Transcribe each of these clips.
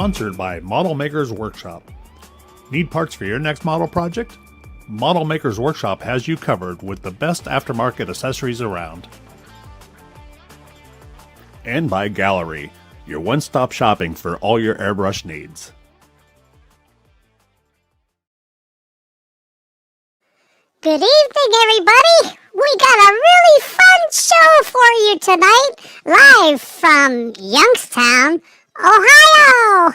Sponsored by Model Makers Workshop. Need parts for your next model project? Model Makers Workshop has you covered with the best aftermarket accessories around. And by Gaahleri, your one-stop shopping for all your airbrush needs. Good evening, everybody. We got a really fun show for you tonight, live from Youngstown, Ohio.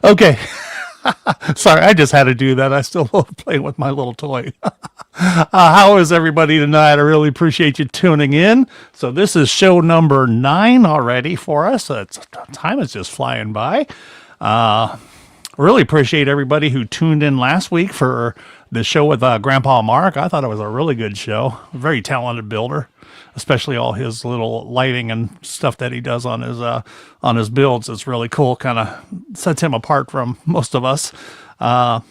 Okay. Sorry, I just had to do that. I still love playing with my little toy. How is everybody tonight? I really appreciate you tuning in. So this is show number 9 already for us. Time is just flying by. Really appreciate everybody who tuned in last week for the show with Grandpa Mark. I thought it was a really good show. A very talented builder, especially all his little lighting and stuff that he does on his builds. It's really cool. Kind of sets him apart from most of us. But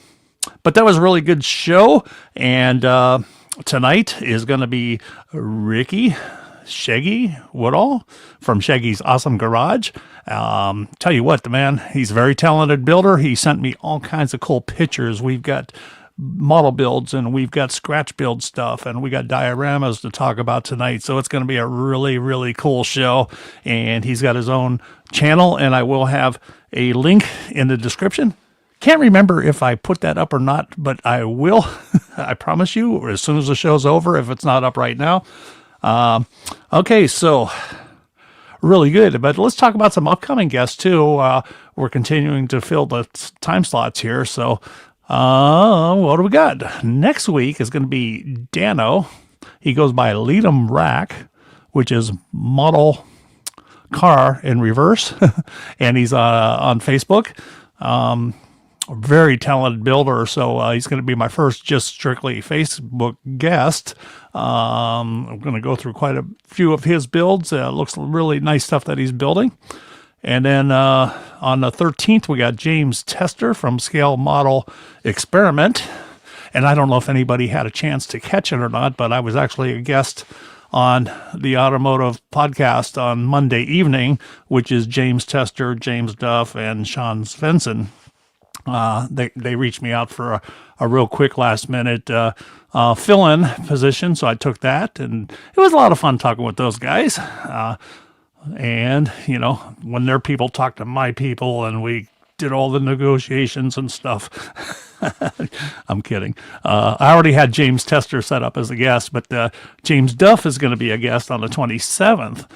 that was a really good show. And tonight is going to be Shaggy Woodall from Shaggy's Awesome Garage. Tell you what, the man, he's a very talented builder. He sent me all kinds of cool pictures. We've got model builds and we've got scratch build stuff and we got dioramas to talk about tonight. So it's going to be a really, really cool show. And he's got his own channel, and I will have a link in the description. Can't remember if I put that up or not, but I will. I promise you, as soon as the show's over, if it's not up right now. Okay, so really good. But let's talk about some upcoming guests too. We're continuing to fill the time slots here. So what do we got? Next week is going to be Dano. He goes by Lead'em Rack, which is model car in reverse. And he's on Facebook. Very talented builder, so he's going to be my first just strictly Facebook guest. I'm going to go through quite a few of his builds. Looks really nice stuff that he's building. And then on the 13th, we got James Tester from Scale Model Experiment. And I don't know if anybody had a chance to catch it or not, but I was actually a guest on the Automotive Podcast on Monday evening, which is James Tester, James Duff, and Sean Svensson. They reached me out for a real quick last minute fill-in position, so I took that, and it was a lot of fun talking with those guys. And you know, when their people talk to my people, and we did all the negotiations and stuff. I'm kidding. I already had James Tester set up as a guest, but James Duff is going to be a guest on the 27th.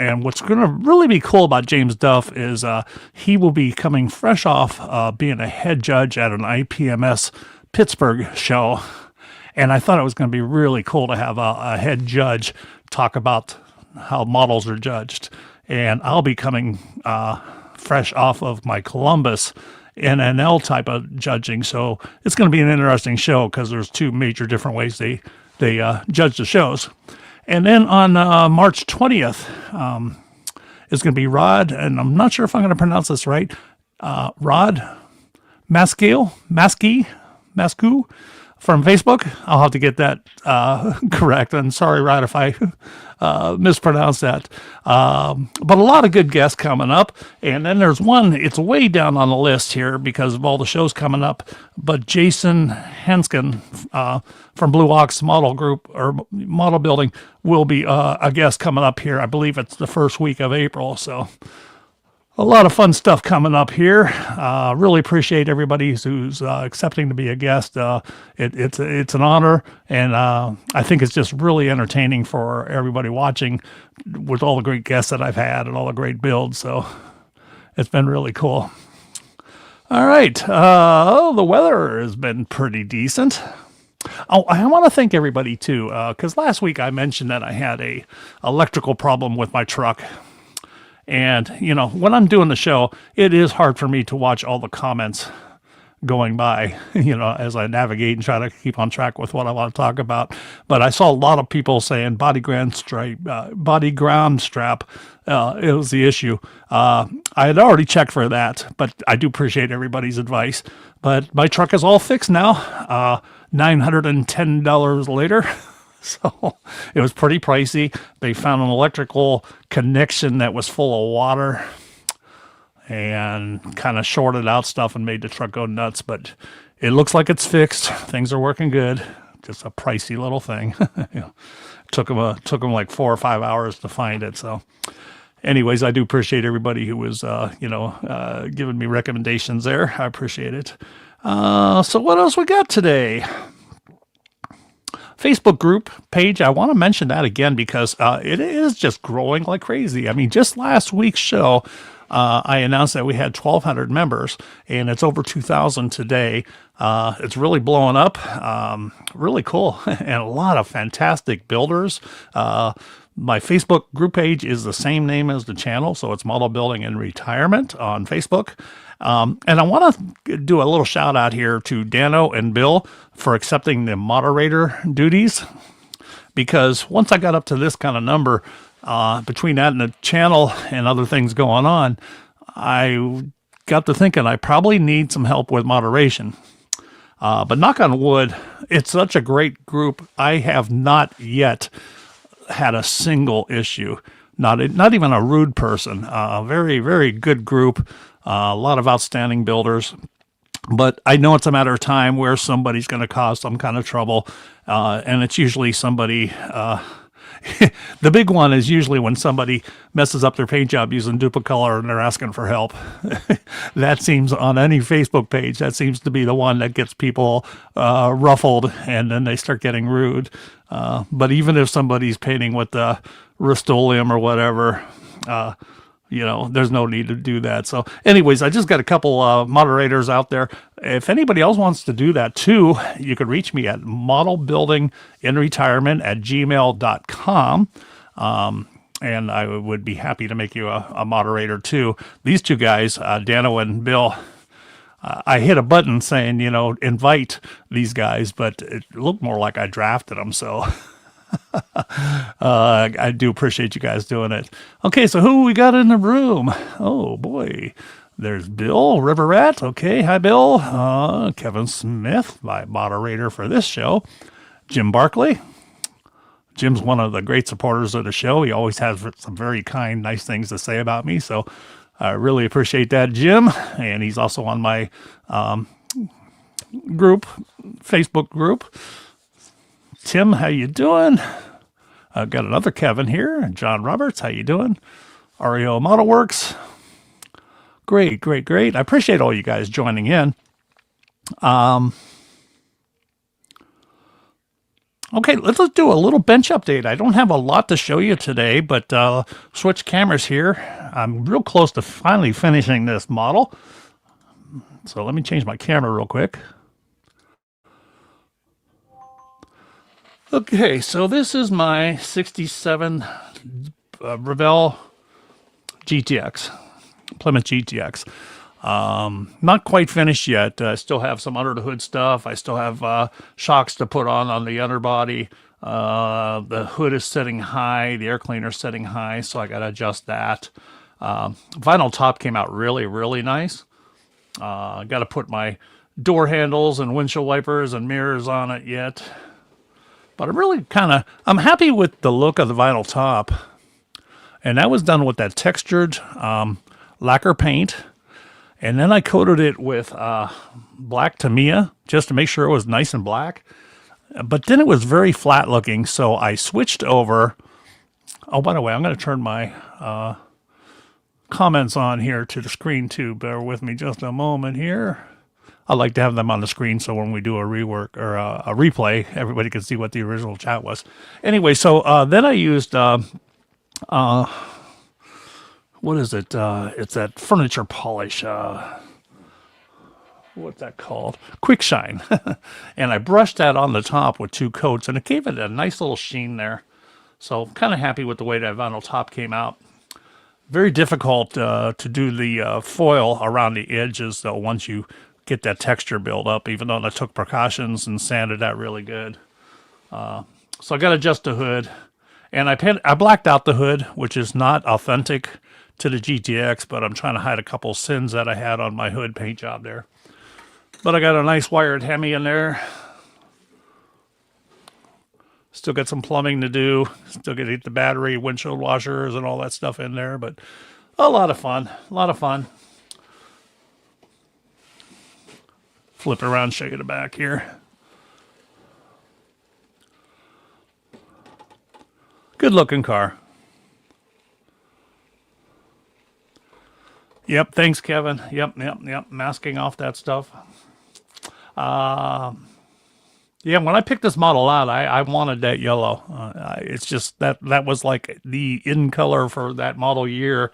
And what's going to really be cool about James Duff is he will be coming fresh off being a head judge at an IPMS Pittsburgh show. And I thought it was going to be really cool to have a head judge talk about how models are judged. And I'll be coming fresh off of my Columbus NNL type of judging. So it's going to be an interesting show because there's two major different ways they judge the shows. And then on March 20th is going to be Rod, and I'm not sure if I'm going to pronounce this right, Rod Mascu from Facebook. I'll have to get that correct. I'm sorry, Rod, if I mispronounced that. But a lot of good guests coming up. And then there's one, it's way down on the list here because of all the shows coming up. But Jason Henskin from Blue Ox Model Group or Model Building will be a guest coming up here. I believe it's the first week of April. So a lot of fun stuff coming up here. Really appreciate everybody who's accepting to be a guest. It's an honor, and I think it's just really entertaining for everybody watching with all the great guests that I've had and all the great builds. So it's been really cool. All right. The weather has been pretty decent. Oh, I want to thank everybody too, because last week I mentioned that I had a electrical problem with my truck. And, you know, when I'm doing the show, it is hard for me to watch all the comments going by, you know, as I navigate and try to keep on track with what I want to talk about. But I saw a lot of people saying body ground strap. It was the issue. I had already checked for that, but I do appreciate everybody's advice. But my truck is all fixed now. $910 later. So it was pretty pricey. They found an electrical connection that was full of water and kind of shorted out stuff and made the truck go nuts. But it looks like it's fixed. Things are working good. Just a pricey little thing. Took them like 4 or 5 hours to find it. So anyways, I do appreciate everybody who was, giving me recommendations there. I appreciate it. So what else we got today? Facebook group page. I want to mention that again because it is just growing like crazy. I mean, just last week's show, I announced that we had 1,200 members, and it's over 2,000 today. It's really blowing up. Really cool, and a lot of fantastic builders. My Facebook group page is the same name as the channel, so it's Model Building and Retirement on Facebook. And I want to do a little shout out here to Dano and Bill for accepting the moderator duties, because once I got up to this kind of number, between that and the channel and other things going on, I got to thinking I probably need some help with moderation. But knock on wood, it's such a great group. I have not yet had a single issue, not even a rude person. Very, very good group. A lot of outstanding builders, but I know it's a matter of time where somebody's going to cause some kind of trouble, and it's usually somebody. The big one is usually when somebody messes up their paint job using Duplicolor and they're asking for help. That seems on any Facebook page, that seems to be the one that gets people ruffled, and then they start getting rude. But even if somebody's painting with the Rust-Oleum or whatever, there's no need to do that. So anyways, I just got a couple moderators out there. If anybody else wants to do that too, you could reach me at modelbuildinginretirement@gmail.com. And I would be happy to make you a moderator too. These two guys, Dano and Bill, I hit a button saying, invite these guys, but it looked more like I drafted them. So I do appreciate you guys doing it. Okay, so who we got in the room? Oh boy, there's Bill River Rat. Okay, hi Bill. Kevin Smith, my moderator for this show. Jim Barkley. Jim's one of the great supporters of the show. He always has some very kind, nice things to say about me. So I really appreciate that, Jim. And he's also on my Facebook group. Tim, how you doing? I've got another Kevin here. John Roberts, how you doing? REO Model Works. Great. I appreciate all you guys joining in. Okay, let's do a little bench update. I don't have a lot to show you today, but switch cameras here. I'm real close to finally finishing this model. So let me change my camera real quick. Okay, so this is my 67 Revell GTX, Plymouth GTX. Not quite finished yet. I still have some under the hood stuff. I still have shocks to put on the underbody. The hood is setting high. The air cleaner is setting high, so I got to adjust that. Vinyl top came out really, really nice. I got to put my door handles and windshield wipers and mirrors on it yet. But I'm happy with the look of the vinyl top. And that was done with that textured lacquer paint. And then I coated it with black Tamiya just to make sure it was nice and black. But then it was very flat looking, so I switched over. Oh, by the way, I'm going to turn my comments on here to the screen too. Bear with me just a moment here. I like to have them on the screen so when we do a rework or a replay, everybody can see what the original chat was. Anyway, so then I used, what is it? It's that furniture polish. What's that called? Quick Shine. And I brushed that on the top with 2 coats, and it gave it a nice little sheen there. So kind of happy with the way that vinyl top came out. Very difficult to do the foil around the edges, though, once you get that texture build up, even though I took precautions and sanded that really good. So I got to adjust the hood. And I blacked out the hood, which is not authentic to the GTX, but I'm trying to hide a couple sins that I had on my hood paint job there. But I got a nice wired Hemi in there. Still got some plumbing to do. Still got to get the battery, windshield washers, and all that stuff in there. But a lot of fun. A lot of fun. Flip it around, show you the back here. Good looking car. Yep, thanks, Kevin. Yep. Masking off that stuff. Yeah, when I picked this model out, I wanted that yellow. It's just that was like the in color for that model year.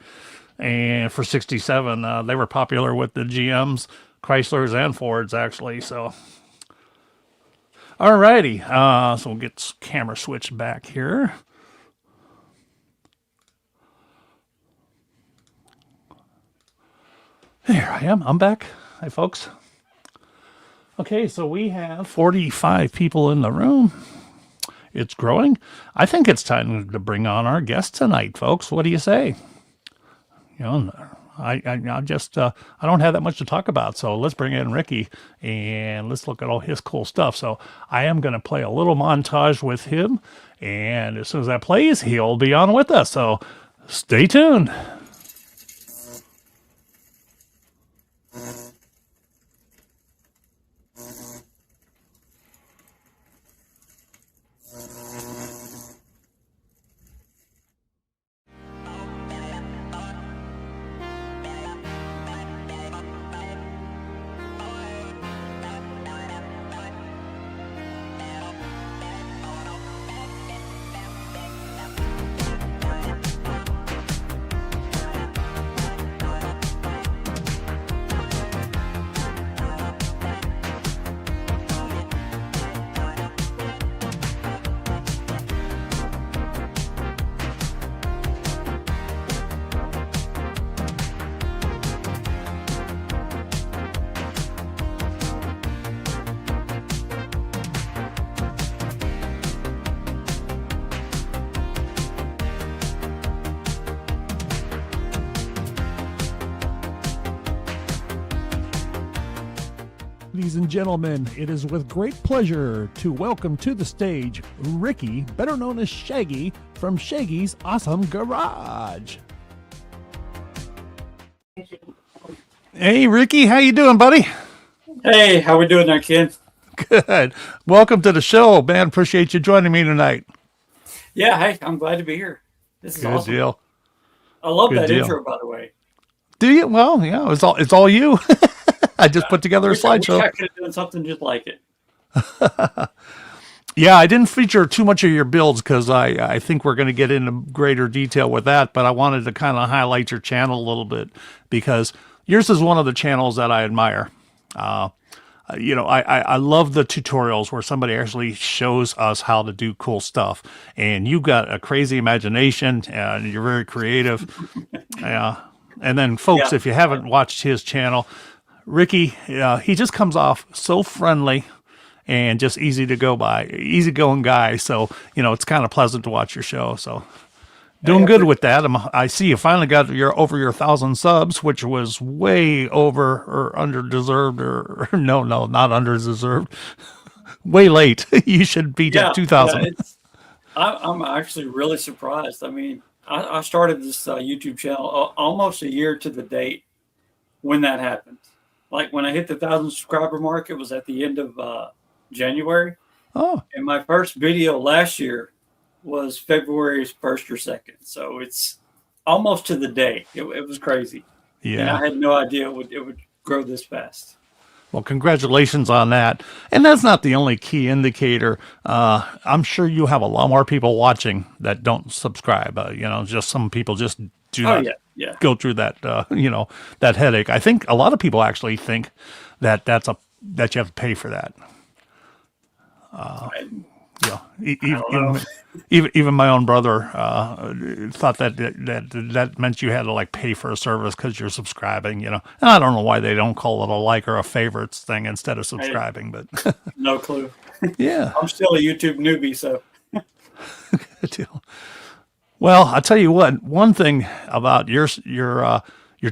And for 67, they were popular with the GMs, Chryslers, and Fords, actually. So, alrighty. So we'll get camera switched back here. Here I am. I'm back. Hi, folks. Okay, so we have 45 people in the room. It's growing. I think it's time to bring on our guest tonight, folks. What do you say? You know, I don't have that much to talk about, so let's bring in Ricky and let's look at all his cool stuff. So I am going to play a little montage with him, and as soon as that plays, he'll be on with us. So stay tuned. Ladies and gentlemen, it is with great pleasure to welcome to the stage Ricky, better known as Shaggy, from Shaggy's Awesome Garage. Hey, Ricky, how you doing, buddy? Hey, how we doing there, Ken? Good. Welcome to the show, man. Appreciate you joining me tonight. Yeah, hey, I'm glad to be here. This is Good awesome. deal. I love Good that deal. intro, by the way. Do you? Well, yeah, it's all you. I just put together a I slideshow. could have done something just like it. Yeah, I didn't feature too much of your builds because I think we're going to get into greater detail with that, but I wanted to kind of highlight your channel a little bit because yours is one of the channels that I admire. You know, I love the tutorials where somebody actually shows us how to do cool stuff, and you've got a crazy imagination and you're very creative. Yeah. And then, folks, Yeah. if you haven't watched his channel, Ricky, he just comes off so friendly and just easy to go by, easygoing guy. So, you know, it's kind of pleasant to watch your show. So doing good with that. I see you finally got over your 1,000 subs, which was way over or under deserved or no, not under deserved. Way late. You should be at 2,000. I'm actually really surprised. I mean, I started this YouTube channel almost a year to the date when that happened. Like when I hit the 1,000 subscriber mark, it was at the end of January. Oh, And my first video last year was February 1st or 2nd. So it's almost to the day. It was crazy. yeah. And I had no idea it would grow this fast. Well, congratulations on that. And that's not the only key indicator. I'm sure you have a lot more people watching that don't subscribe. You know, just some people just do not go through that, you know, that headache. I think a lot of people actually think that that you have to pay for that. Yeah, even my own brother thought that meant you had to like pay for a service because you're subscribing. You know, and I don't know why they don't call it a like or a favorites thing instead of subscribing. But No clue. yeah, I'm still a YouTube newbie, so good deal. Well, I'll tell you what. One thing about your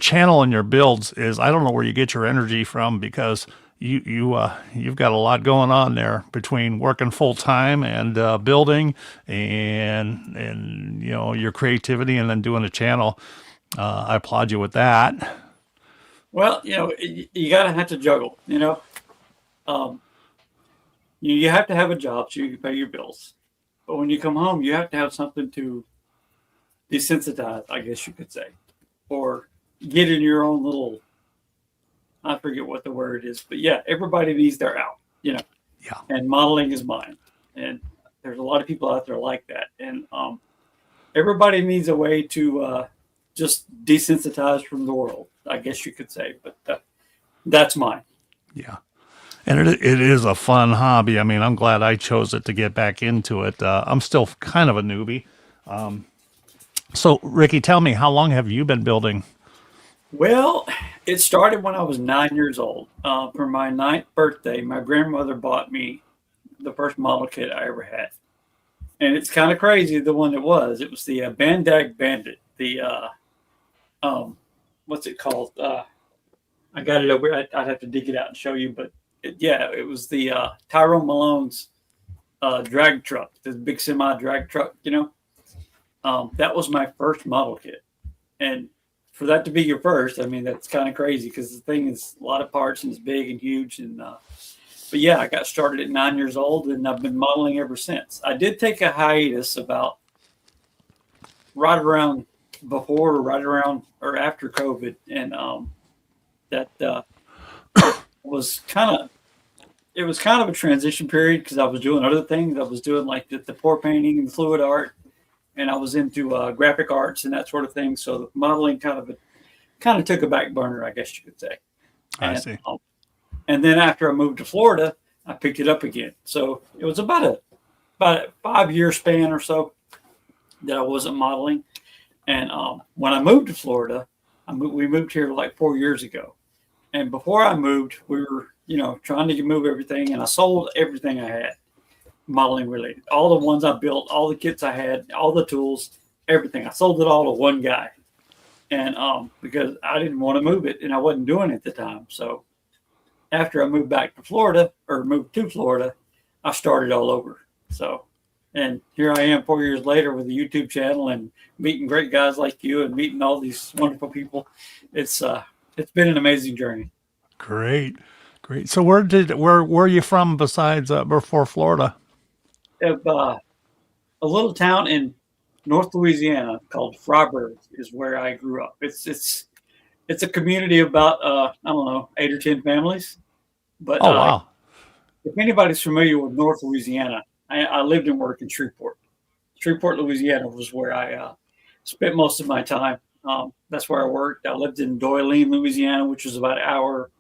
channel and your builds is I don't know where you get your energy from because you've got a lot going on there between working full time and building and your creativity and then doing a channel. I applaud you with that. Well, you gotta have to juggle. Um, you have to have a job so you can pay your bills. But when you come home, you have to have something to desensitize, I guess you could say, or get in your own little. I forget what the word is, but yeah, everybody needs their out. Yeah. And modeling is mine. And there's a lot of people out there like that. And everybody needs a way to just desensitize from the world, I guess you could say. But that's mine. Yeah. And it is a fun hobby. I mean, I'm glad I chose it to get back into it. I'm still kind of a newbie. So, Ricky, tell me, how long have you been building? Well, it started when I was 9 years old. For my 9th birthday, my grandmother bought me the first model kit I ever had. And it's kind of crazy, the one it was. It was the Bandag Bandit. The, what's it called? I got it over. I'd have to dig it out and show you. But, it was the Tyrone Malone's drag truck, the big semi drag truck, That was my first model kit. And for that to be your first, I mean, that's kind of crazy because the thing is a lot of parts and it's big and huge. And but yeah, I got started at 9 years old and I've been modeling ever since. I did take a hiatus about right around or after COVID, and that was kind of a transition period because I was doing other things. I was doing like the pour painting and fluid art. And I was into graphic arts and that sort of thing. So the modeling kind of took a back burner, I guess you could say. I see. And then after I moved to Florida, I picked it up again. So it was about a 5-year span or so that I wasn't modeling. And when I moved to Florida, we moved here like 4 years ago. And before I moved, we were, trying to move everything. And I sold everything I had. Modeling related, all the ones I built, all the kits I had, all the tools, everything. I sold it all to one guy, and because I didn't want to move it and I wasn't doing it at the time. So after I moved to Florida, I started all over. So, and here I am 4 years later with a YouTube channel and meeting great guys like you and meeting all these wonderful people. It's been an amazing journey. Great. So where are you from besides before Florida? Of a little town in North Louisiana called Fryeburg is where I grew up. It's a community of about 8 or 10 families. But wow. If anybody's familiar with North Louisiana, I lived and worked in Shreveport. Shreveport, Louisiana was where I spent most of my time. That's where I worked. I lived in Doyline, Louisiana, which is about an hour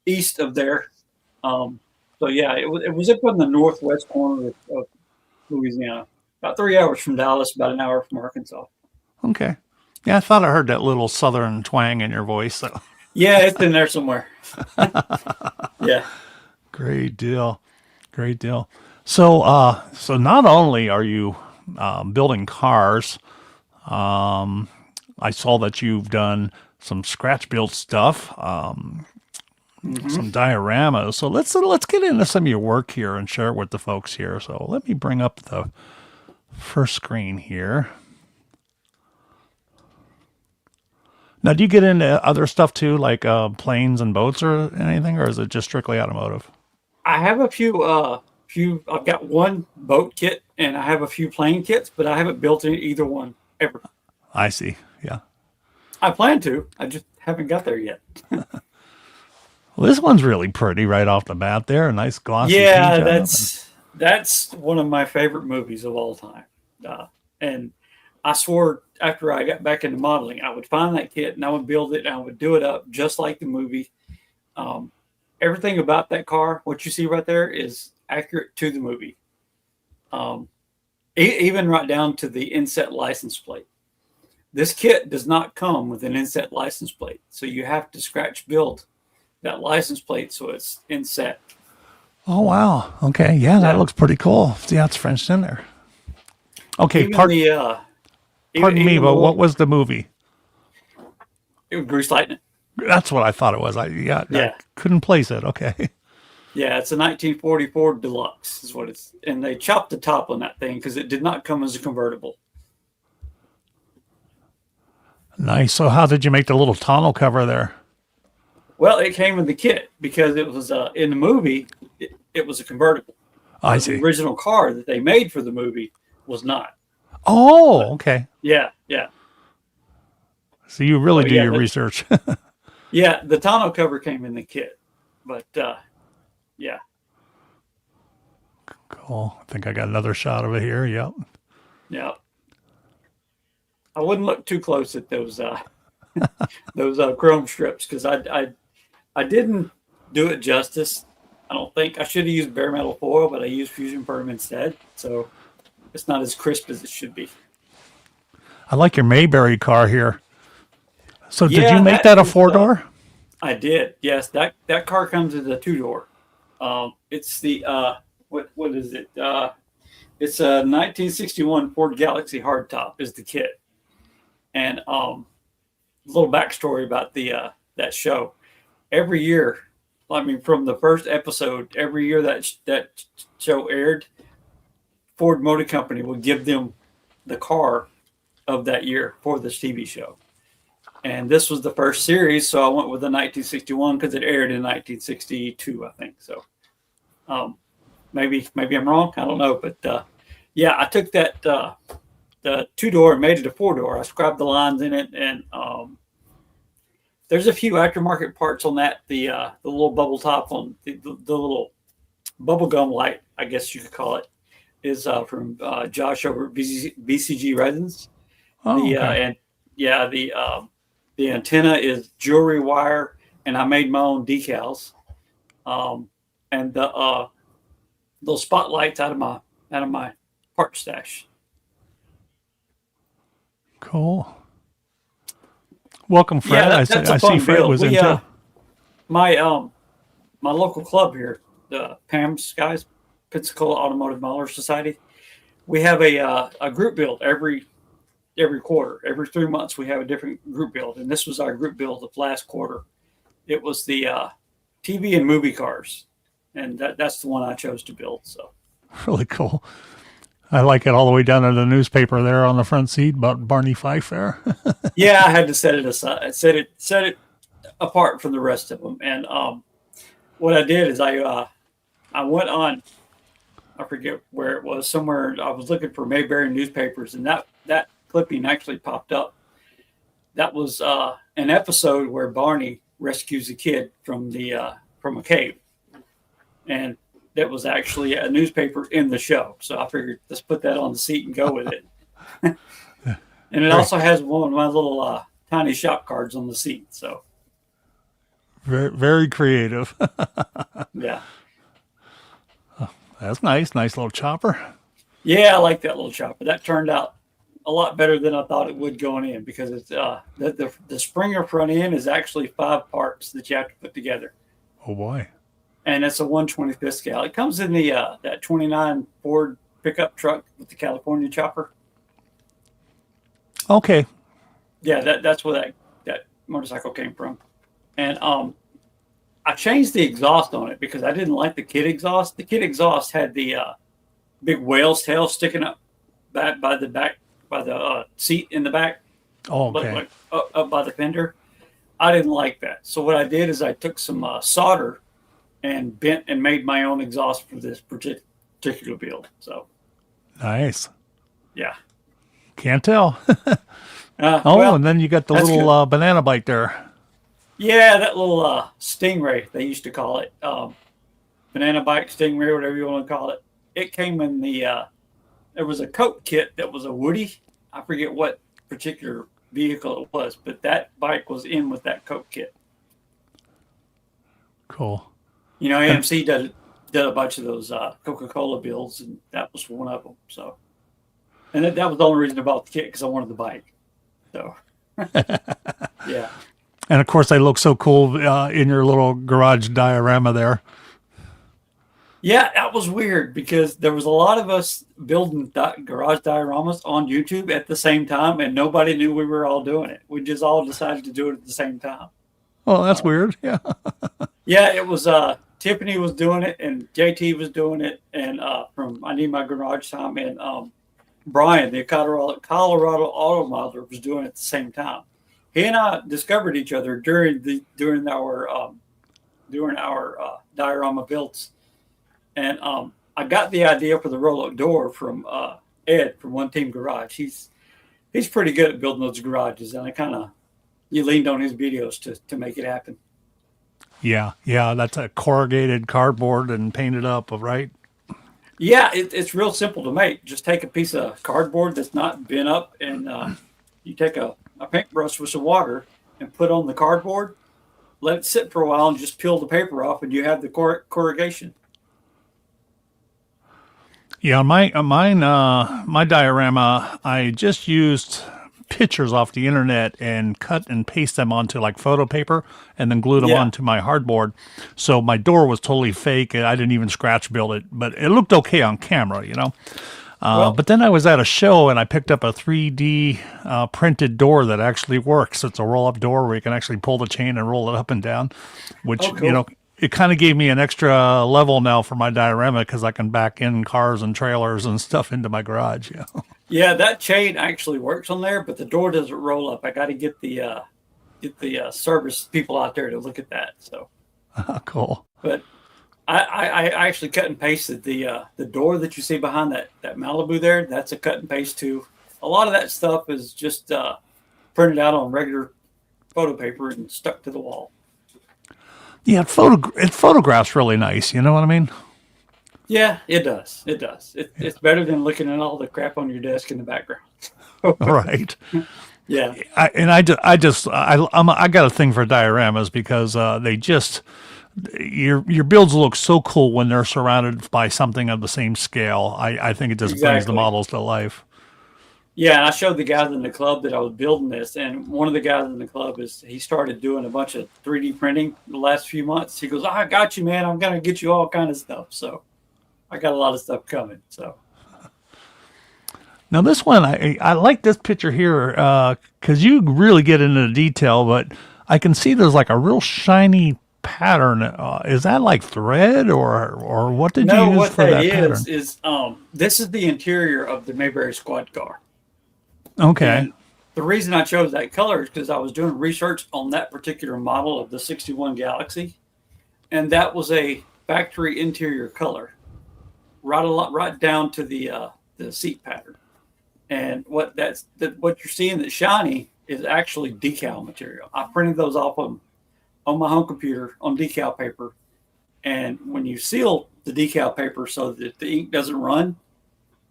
east of there. So yeah, it was up in the northwest corner of Louisiana, about 3 hours from Dallas, about an hour from Arkansas. Okay. Yeah, I thought I heard that little southern twang in your voice. So. Yeah, it's in there somewhere. Yeah. Great deal. So, so not only are you building cars, I saw that you've done some scratch build stuff. Some dioramas. So let's get into some of your work here and share it with the folks here. So let me bring up the first screen here. Now, do you get into other stuff too, like planes and boats or anything, or is it just strictly automotive? I have a few. I've got one boat kit and I have a few plane kits, but I haven't built either one ever. I see. Yeah. I plan to. I just haven't got there yet. Well, this one's really pretty right off the bat there. A nice glossy. Yeah, that's one of my favorite movies of all time. And I swore after I got back into modeling, I would find that kit and I would build it and I would do it up just like the movie. Everything about that car, what you see right there, is accurate to the movie. Even right down to the inset license plate. This kit does not come with an inset license plate, so you have to scratch build that license plate so it's inset. Oh, wow. Okay. Yeah, that looks pretty cool. See how it's Frenched in there. Okay. Pardon me, but what was the movie? It was Grease Lightning. That's what I thought it was. I Yeah. couldn't place it. Okay. Yeah, it's a 1944 Deluxe is what it's, and they chopped the top on that thing because it did not come as a convertible. Nice. So how did you make the little tonneau cover there? Well, it came in the kit because it was in the movie. It was a convertible. I The see. original car that they made for the movie was not. Oh, okay. Yeah, yeah, So you really so do yeah, your research. yeah. The tonneau cover came in the kit, but yeah, Cool. I think I got another shot of it here. Yep. yeah. I wouldn't look too close at those those chrome strips because I didn't do it justice. I don't think I should have used bare metal foil, but I used fusion perm instead, so it's not as crisp as it should be. I like your Mayberry car here. So did you Yeah, make that that a is. 4-door? I did. Yes, that car comes as a 2-door. It's the what is it? It's a 1961 Ford Galaxy hardtop is the kit, and a little backstory about the that show. Every year, I mean, from the first episode, every year that show aired, Ford Motor Company would give them the car of that year for this TV show. And this was the first series, so I went with the 1961 because it aired in 1962, I think. So maybe I'm wrong, I don't know, but yeah, I took that the 2-door and made it a 4-door. I scrubbed the lines in it, and there's a few aftermarket parts on that. The little bubble top on the little bubble gum light, I guess you could call it, is from Josh over at BCG Resins. Oh, The okay. and yeah, the antenna is jewelry wire, and I made my own decals. And the those spotlights out of my part stash. Cool. Welcome, Yeah, Fred. that's a I see fun Fred build. was in too. My my local club here, the PAMS guys, Pensacola Automotive Modeler Society. We have a group build every quarter. Every 3 months, we have a different group build, and this was our group build of last quarter. It was the TV and movie cars, and that's the one I chose to build. So Really cool. I like it all the way down to the newspaper there on the front seat about Barney Fife there. yeah, I had to set it aside, set it apart from the rest of them. And what I did is I went on, I forget where it was, somewhere I was looking for Mayberry newspapers, and that clipping actually popped up. That was an episode where Barney rescues a kid from a cave, and that was actually a newspaper in the show. So I figured let's put that on the seat and go with it. And it also has one of my little tiny shop cards on the seat. So Very, very creative. yeah, That's nice. Nice little chopper. yeah, I like that little chopper. That turned out a lot better than I thought it would going in because it's the Springer front end is actually 5 parts that you have to put together, Oh boy. and it's a 1/25th scale. It comes in the that 29 Ford pickup truck with the California chopper. Okay. Yeah, that's where that motorcycle came from, and I changed the exhaust on it because I didn't like the kit exhaust. The kit exhaust had the big whale's tail sticking up by the seat in the back, Oh, like, okay. like up by the fender. I didn't like that. So what I did is I took some solder and bent and made my own exhaust for this particular build. So Nice. yeah. Can't tell. Oh, well, and then you got the that's little good. banana bite there. Yeah, that little Stingray they used to call it, banana bike Stingray, whatever you want to call it. It came in the there was a coat kit that was a Woody. I forget what particular vehicle it was, but that bike was in with that coat kit. Cool. You know, And AMC did a bunch of those Coca-Cola builds, and that was one of them. So, and that was the only reason I bought the kit because I wanted the bike. So, yeah. and of course they look so cool in your little garage diorama there. Yeah, that was weird because there was a lot of us building garage dioramas on YouTube at the same time, and nobody knew we were all doing it. We just all decided to do it at the same time. Oh, that's weird. Yeah. Yeah, it was Tiffany was doing it and JT was doing it, and from I Need My Garage Time, and Brian, the Colorado auto modeler, was doing it at the same time. He and I discovered each other during our diorama builds, and I got the idea for the roll-up door from Ed from One Team Garage. He's pretty good at building those garages, and you leaned on his videos to make it happen. Yeah. Yeah. That's a corrugated cardboard and painted up, right? Yeah, it's real simple to make. Just take a piece of cardboard that's not bent up, and you take a paintbrush with some water and put on the cardboard, let it sit for a while, and just peel the paper off, and you have the corrugation. Yeah, my diorama, I just used pictures off the internet and cut and paste them onto like photo paper and then glued them Yeah. onto my hardboard. So my door was totally fake and I didn't even scratch build it, but it looked okay on camera, you know. But then I was at a show and I picked up a 3D printed door that actually works. It's a roll-up door where you can actually pull the chain and roll it up and down, which, Cool. you know, it kind of gave me an extra level now for my diorama because I can back in cars and trailers and stuff into my garage. Yeah. Yeah, that chain actually works on there, but the door doesn't roll up. I got to get the service people out there to look at that. So, Cool. but I actually cut and pasted the door that you see behind that Malibu there. That's a cut and paste too. A lot of that stuff is just printed out on regular photo paper and stuck to the wall. Yeah, it photographs really nice. You know what I mean? Yeah, it does. It does. It's better than looking at all the crap on your desk in the background. Right. Yeah. I got a thing for dioramas because they just your builds look so cool when they're surrounded by something of the same scale. I think it just brings the Exactly. models to life. Yeah, and I showed the guys in the club that I was building this, and one of the guys in the club he started doing a bunch of 3D printing the last few months. He goes, "I got you, man. I'm gonna get you all kind of stuff." So I got a lot of stuff coming. So Now this one, I like this picture here because you really get into the detail, but I can see there's like a real shiny pattern. Is that like thread or what did you no, use what for that that pattern? is this is the interior of the Mayberry squad car. Okay. And the reason I chose that color is because I was doing research on that particular model of the 61 Galaxy, and that was a factory interior color, right down to the seat pattern. And what you're seeing that's shiny is actually decal material. I printed those off on my home computer on decal paper, and when you seal the decal paper so that the ink doesn't run,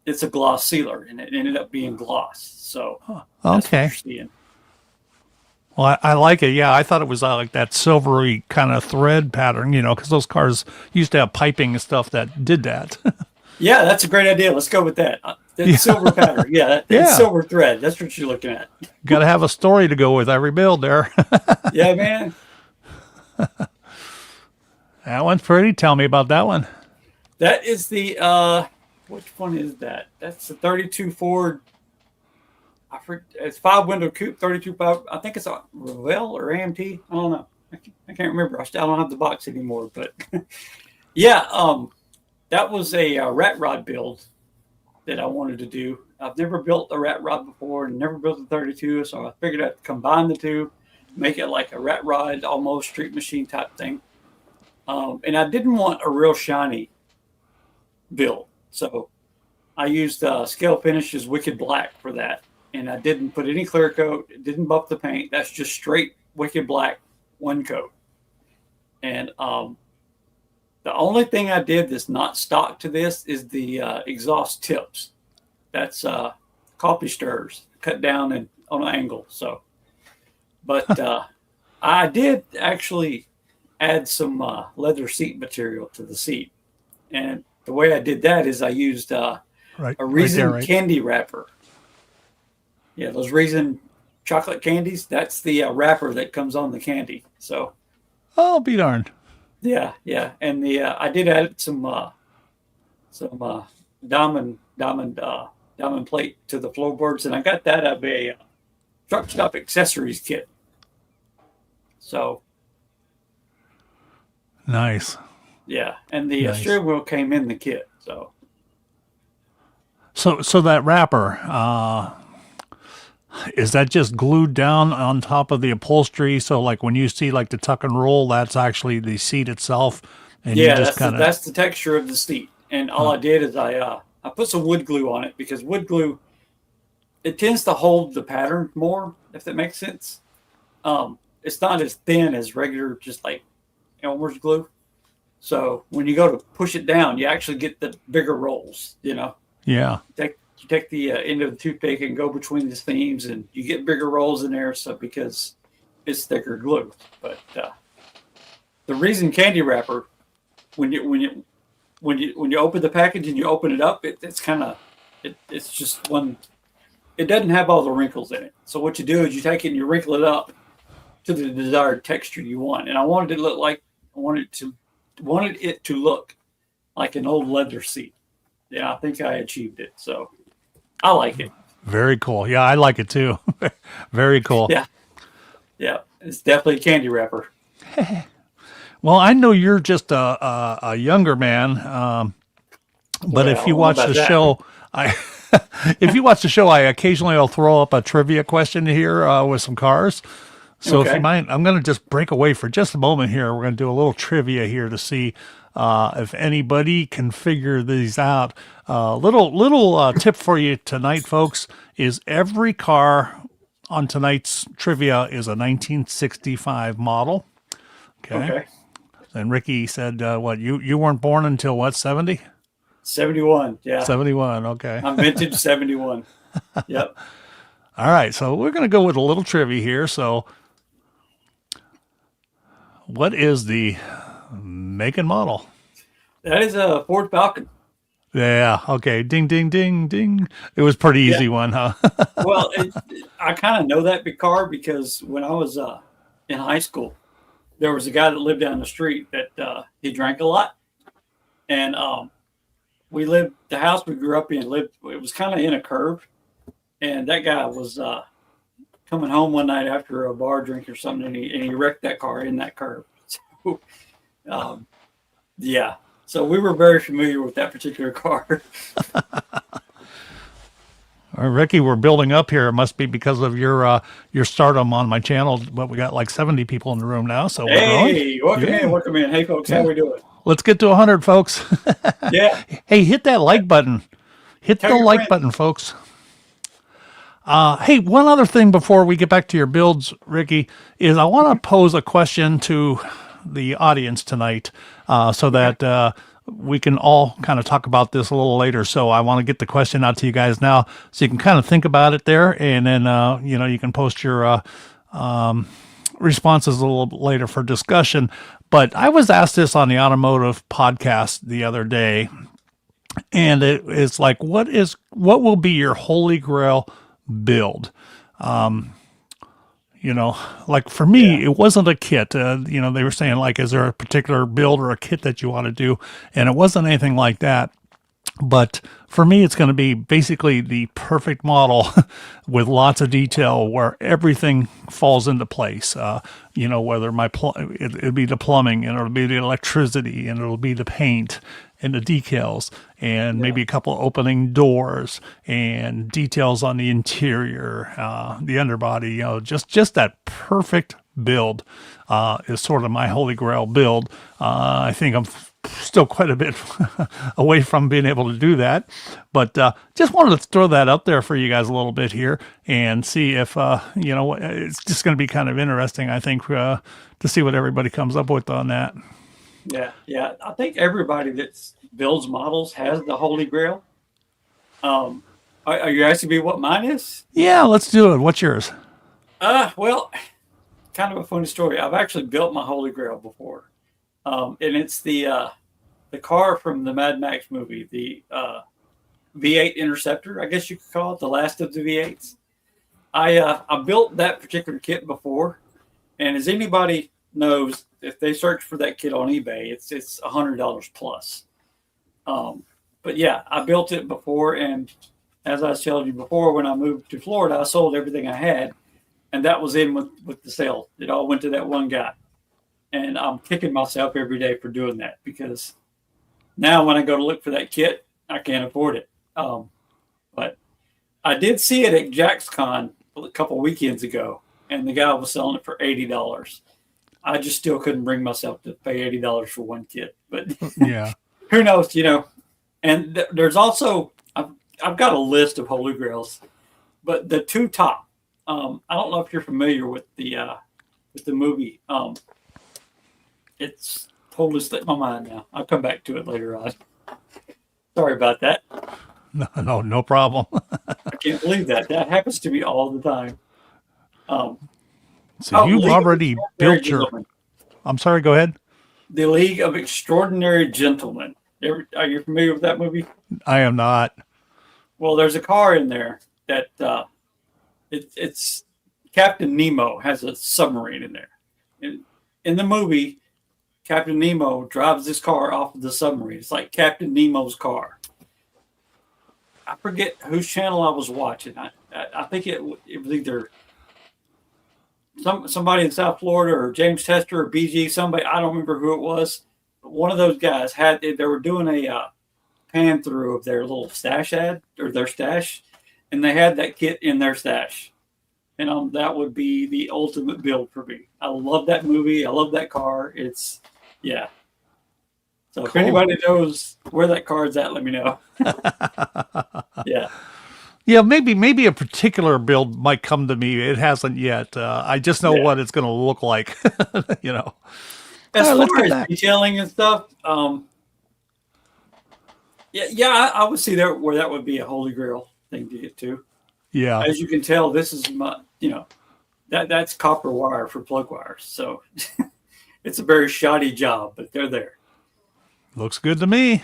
it's a gloss sealer, and it ended up being gloss. So that's what Okay. you're seeing. Well, I like it. Yeah, I thought it was like that silvery kind of thread pattern, you know, because those cars used to have piping and stuff that did that. Yeah, that's a great idea. Let's go with that. That silver pattern. Yeah, Yeah. it's silver thread. That's what you're looking at. Got to have a story to go with every build there. Yeah, man. That one's pretty. Tell me about that one. That is the which one is that? That's the 32 Ford. It's 5-window coupe, 32 5. I think it's a Revell or AMT. I don't know. I can't remember. I don't have the box anymore. But yeah, that was a rat rod build that I wanted to do. I've never built a rat rod before and never built a 32, so I figured I'd combine the two, make it like a rat rod, almost street machine type thing. And I didn't want a real shiny build, so I used Scale Finishes Wicked Black for that. And I didn't put any clear coat. It didn't buff the paint. That's just straight Wicked Black one coat. And the only thing I did that's not stock to this is the exhaust tips. That's coffee stirrers cut down and on an angle. So, but I did actually add some leather seat material to the seat. And the way I did that is I used a Reason candy wrapper. Yeah, those Reason chocolate candies, that's the wrapper that comes on the candy. So, Oh, be darned. yeah. And I did add some diamond plate to the floorboards, and I got that out of a truck stop accessories kit. So Nice. Yeah, and the Nice. steering wheel came in the kit. So So that wrapper, is that just glued down on top of the upholstery? So like when you see like the tuck and roll, that's actually the seat itself, and you yeah, just kind of that's the texture of the seat. And all I did is I put some wood glue on it because wood glue it tends to hold the pattern more, if that makes sense. It's not as thin as regular, just like Elmer's glue. So when you go to push it down, you actually get the bigger rolls. yeah. You take the end of the toothpick and go between the seams, and you get bigger rolls in there. So because it's thicker glue, but the reason candy wrapper, when you open the package and you open it up, it's kind of it's just one. It doesn't have all the wrinkles in it. So what you do is you take it and you wrinkle it up to the desired texture you want. And I wanted it to look like I wanted it to look like an old leather seat. Yeah, I think I achieved it. So I like it. Very cool. Yeah, I like it too. Very cool. Yeah. Yeah. It's definitely a candy wrapper. Well, I know you're just a younger man, but if you watch the show, I if you watch the show, I occasionally will throw up a trivia question here with some cars. So if you mind, I'm going to just break away for just a moment here. We're going to do a little trivia here to see if anybody can figure these out. Little tip for you tonight, folks, is every car on tonight's trivia is a 1965 model. Okay. And Ricky said, what, you weren't born until what, 70? 71, yeah. 71, okay. I'm vintage 71. Yep. All right, so we're going to go with a little trivia here. So what is the make and model? That is a Ford Falcon. Yeah, okay. Ding, ding, ding, ding. It was pretty easy one, huh? Well, I kind of know that car because when I was in high school, there was a guy that lived down the street that he drank a lot. And the house we grew up in it was kind of in a curve. And that guy was coming home one night after a bar drink or something, and he wrecked that car in that curve. So, yeah. So we were very familiar with that particular car. Ricky, we're building up here. It must be because of your stardom on my channel. But we got like 70 people in the room now, so we're growing. Welcome in. Hey, folks, how we doing? Let's get to 100, folks. Yeah. Hey, hit that like button. Hit the like button, folks. Hey, one other thing before we get back to your builds, Ricky, is I want to pose a question to the audience tonight so that we can all kind of talk about this a little later. So I want to get the question out to you guys now so you can kind of think about it there. And then, you can post your responses a little bit later for discussion. But I was asked this on the automotive podcast the other day. And it's like, what will be your holy grail build? Like for me, It wasn't a kit. They were saying like, is there a particular build or a kit that you want to do? And it wasn't anything like that. But for me, it's going to be basically the perfect model with lots of detail where everything falls into place. Whether it'll be the plumbing and it'll be the electricity and it'll be the paint and the decals and maybe a couple opening doors and details on the interior, the underbody, just that perfect build is sort of my holy grail build. I think I'm still quite a bit away from being able to do that, but just wanted to throw that up there for you guys a little bit here and see if, it's just going to be kind of interesting, I think, to see what everybody comes up with on that. Yeah. I think everybody that builds models has the Holy Grail. Are you asking me what mine is? Yeah, let's do it. What's yours? Well, kind of a funny story. I've actually built my Holy Grail before, and it's the car from the Mad Max movie, the V8 Interceptor. I guess you could call it the last of the V8s. I built that particular kit before, and as anybody knows, if they search for that kit on eBay, it's $100 plus. But yeah, I built it before, and as I told you before, when I moved to Florida, I sold everything I had, and that was in with the sale. It all went to that one guy, And I'm kicking myself every day for doing that because now when I go to look for that kit, I can't afford it. But I did see it at JacksCon a couple weekends ago, and the guy was selling it for $80. I just still couldn't bring myself to pay $80 for one kit. But Yeah. who knows, you know? And there's also I've got a list of Holy Grails, but the two top. I don't know if you're familiar with the movie. It's totally slipped my mind now. I'll come back to it later on. Sorry about that. No problem. I can't believe that. That happens to me all the time. So you've League of already Extraordinary built your. Gentlemen. I'm sorry. Go ahead. The League of Extraordinary Gentlemen. Are you familiar with that movie? I am not. Well, there's a car in there that it's Captain Nemo has a submarine in there. In the movie, Captain Nemo drives this car off of the submarine. It's like Captain Nemo's car. I forget whose channel I was watching. I think it was either somebody in South Florida or James Tester or BG, somebody, I don't remember who it was. But one of those guys they were doing a pan through of their little stash ad or their stash, and they had that kit in their stash. And that would be the ultimate build for me. I love that movie. I love that car. Yeah. So Cool. if anybody knows where that car is at, let me know. Yeah. Yeah, maybe a particular build might come to me. It hasn't yet. I just know Yeah. what it's going to look like. You know. As All right, let's far get as back. detailing and stuff, I would see where that would be a holy grail thing to get to. Yeah. As you can tell, this is that's copper wire for plug wires. So it's a very shoddy job, but they're there. Looks good to me.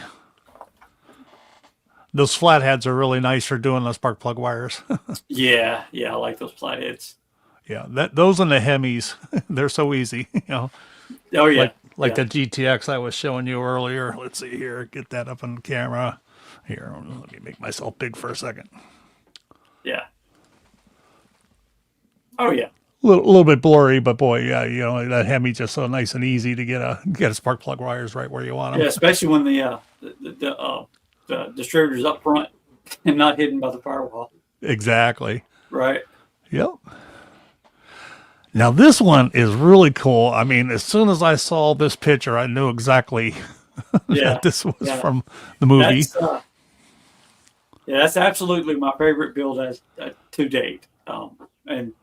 Those flatheads are really nice for doing those spark plug wires. Yeah, I like those flatheads. Yeah, those and the Hemis, they're so easy. You know, Oh yeah, like yeah. the GTX I was showing you earlier. Let's see here, get that up on camera. Here, let me make myself big for a second. Yeah. Oh yeah. Little bit blurry, but boy, yeah, you know that Hemi just so nice and easy to get a spark plug wires right where you want them. Yeah, especially when the distributor's up front and not hidden by the firewall. Exactly. Right. Yep. Now this one is really cool. I mean, as soon as I saw this picture, I knew exactly Yeah. that this was Yeah. from the movie. That's absolutely my favorite build to date. And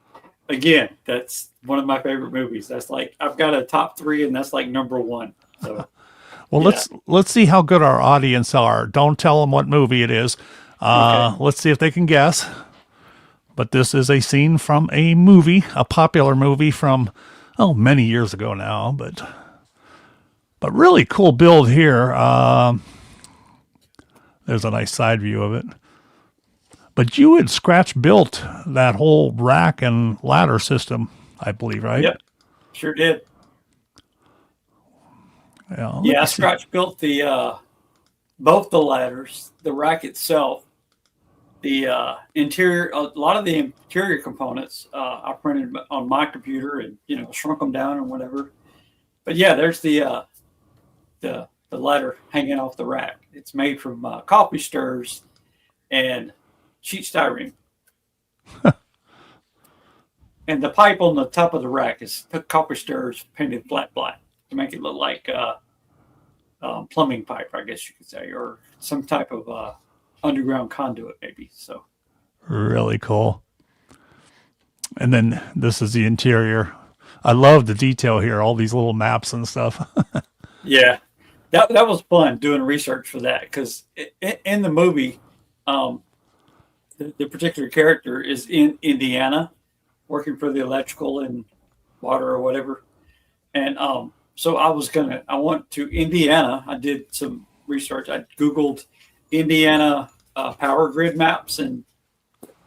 again, that's one of my favorite movies. That's like I've got a top 3, and that's like number 1. So Well, yeah. let's see how good our audience are. Don't tell them what movie it is. Okay. Let's see if they can guess. But this is a scene from a movie, a popular movie from many years ago now. But really cool build here. There's a nice side view of it. But you had scratch built that whole rack and ladder system, I believe, right? Yep, sure did. Yeah, I scratch built the both the ladders, the rack itself, the interior. A lot of the interior components I printed on my computer and shrunk them down and whatever. But yeah, there's the ladder hanging off the rack. It's made from coffee stirs and sheet styrene. And the pipe on the top of the rack is copper stirs painted flat black to make it look like plumbing pipe, I guess you could say, or some type of underground conduit, maybe. So really cool. And then this is the interior. I love the detail here, all these little maps and stuff. yeah, that was fun doing research for that because in the movie, the particular character is in Indiana, working for the electrical and water or whatever, and so I went to Indiana. I did some research. I Googled Indiana power grid maps, and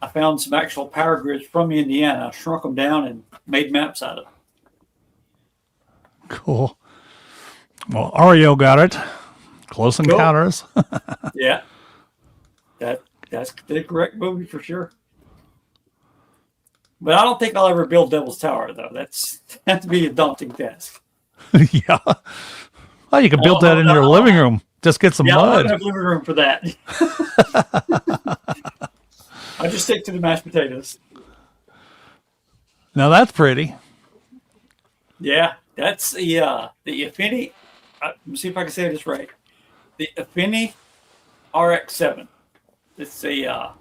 I found some actual power grids from Indiana. I shrunk them down and made maps out of them. Cool. Well, Ario got it. Close Encounters. Yeah, that's the correct movie for sure. But I don't think I'll ever build Devil's Tower, though. That'd be a daunting task. Yeah. Oh, you could build that in your living room. Just get some Yeah, I don't have mud. enough living room for that. I just stick to the mashed potatoes. Now that's pretty. Yeah, that's the Affinity. Let me see if I can say this right. The Affinity RX-7. It's a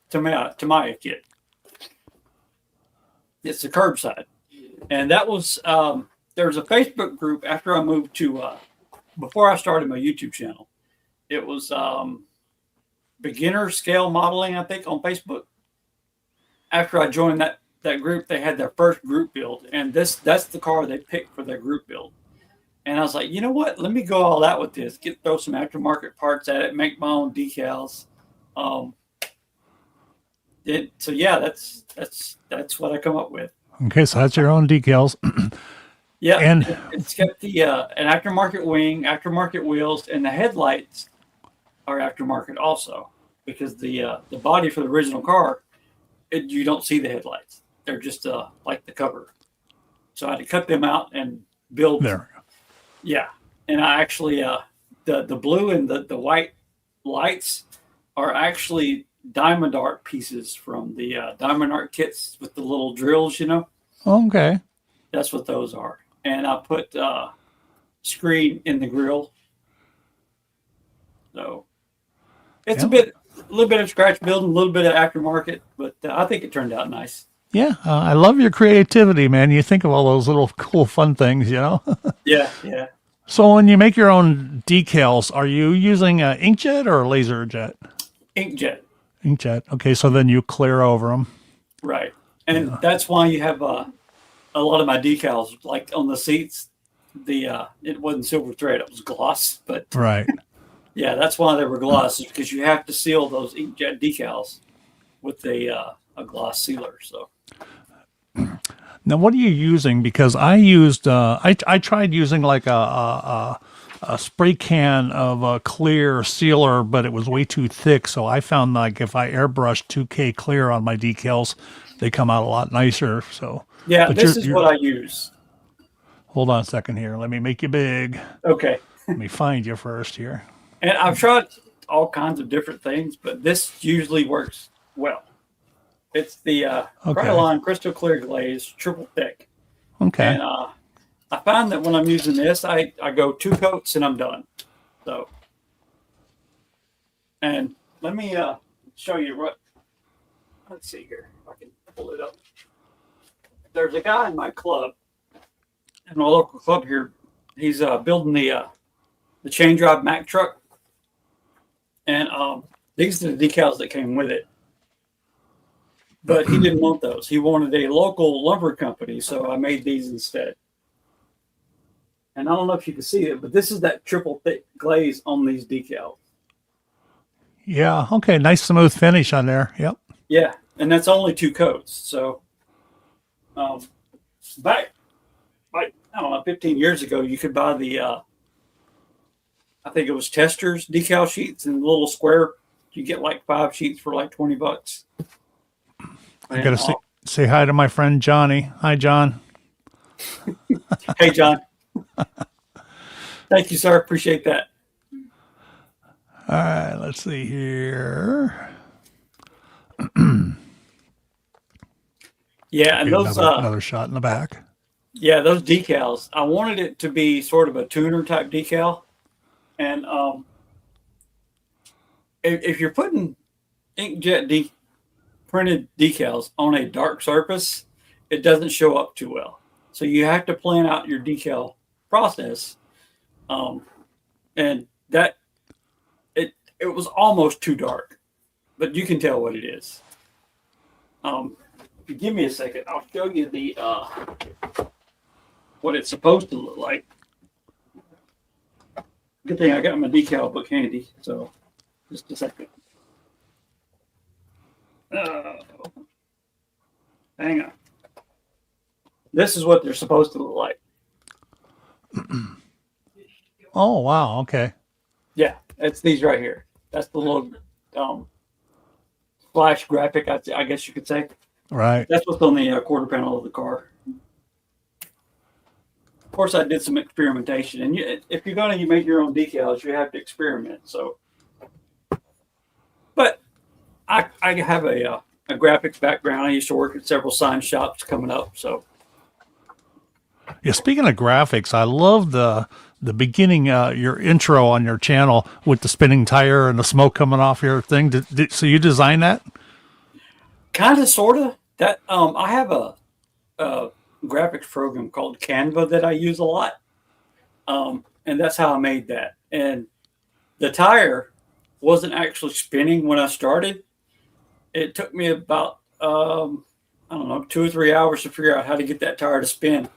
Tamiya kit. It's the curbside, and that was there was a Facebook group after I moved to before I started my YouTube channel. It was beginner scale modeling, I think, on Facebook. After I joined that group, they had their first group build, and that's the car they picked for their group build. And I was like, you know what? Let me go all out with this. Throw some aftermarket parts at it, make my own decals. So yeah, that's what I come up with. Okay, so that's your own decals. Yeah, And it's got the an aftermarket wing, aftermarket wheels, and the headlights are aftermarket also, because the body for the original car, you don't see the headlights. They're just like the cover. So I had to cut them out and build. there. Yeah, and I actually the blue and the white lights are actually diamond art pieces from the diamond art kits with the little drills. Okay. That's what those are. And I put screen in the grill. So it's Yeah. a little bit of scratch building, a little bit of aftermarket, but I think it turned out nice. Yeah, I love your creativity, man. You think of all those little cool, fun things, you know? Yeah, yeah. So when you make your own decals, are you using inkjet or laser jet? Inkjet, Inkjet. Okay, so then you clear over them. right. And that's why you have a lot of my decals, like on the seats, it wasn't silver thread, it was gloss. But Right. yeah, that's why they were gloss, is because you have to seal those inkjet decals with a gloss sealer. So Now, what are you using? Because I used, I tried using like a spray can of a clear sealer, but it was way too thick. So I found like if I airbrushed 2K clear on my decals, they come out a lot nicer. So, yeah, but this is what I use. hold on a second here. Let me make you big. Okay. Let me find you first here. And I've tried all kinds of different things, but this usually works well. It's the Krylon Crystal Clear Glaze Triple Thick. Okay. And I find that when I'm using this, I go 2 coats and I'm done. So, and let me show you what. Let's see here. If I can pull it up. There's a guy in my club, in my local club here. He's building the chain drive Mack truck, and these are the decals that came with it. But he didn't want those. He wanted a local lumber company, so I made these instead. And I don't know if you can see it, but this is that triple thick glaze on these decals. Yeah. Okay. Nice smooth finish on there. Yep. Yeah, and that's only 2 coats. So back, like, I don't know, 15 years ago, you could buy the, I think it was Testers decal sheets in a little square. You get like 5 sheets for like $20. I got to say hi to my friend Johnny. Hi, John. Hey, John. Thank you, sir. Appreciate that. All right. Let's see here. Yeah, and those another shot in the back. yeah, those decals. I wanted it to be sort of a tuner type decal, and if you're putting inkjet printed decals on a dark surface, it doesn't show up too well. So you have to plan out your decal process, and that it was almost too dark, but you can tell what it is. If you give me a second, I'll show you the what it's supposed to look like. Good thing I got my decal book handy. So just a second. Hang on. This is what they're supposed to look like. Oh, wow. Okay. Yeah, it's these right here. That's the little flash graphic, I guess you could say. Right. That's what's on the quarter panel of the car. course, I did some experimentation, and if you're going to make your own decals, you have to experiment. So, but I have a graphics background. I used to work at several sign shops coming up. So, Yeah, speaking of graphics, I love the beginning, your intro on your channel with the spinning tire and the smoke coming off your thing. So you designed that? kind of, sort of. That I have a graphics program called Canva that I use a lot, and that's how I made that. And the tire wasn't actually spinning when I started. It took me about I don't know, 2 or 3 hours to figure out how to get that tire to spin.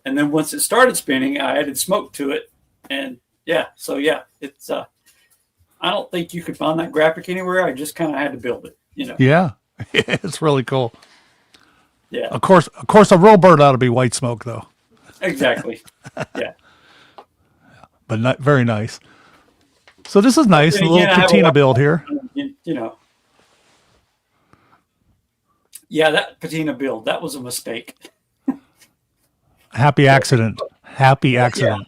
And then once it started spinning, I added smoke to it, and it's I don't think you could find that graphic anywhere. I just kind of had to build it, Yeah, it's really cool. Yeah, Of course, a roll bird ought to be white smoke though, exactly. Yeah. but not very nice. So this is nice, a Then little again, I have a patina lot- build here. you know. Yeah, that patina build, that was a mistake. Happy accident. Happy accident.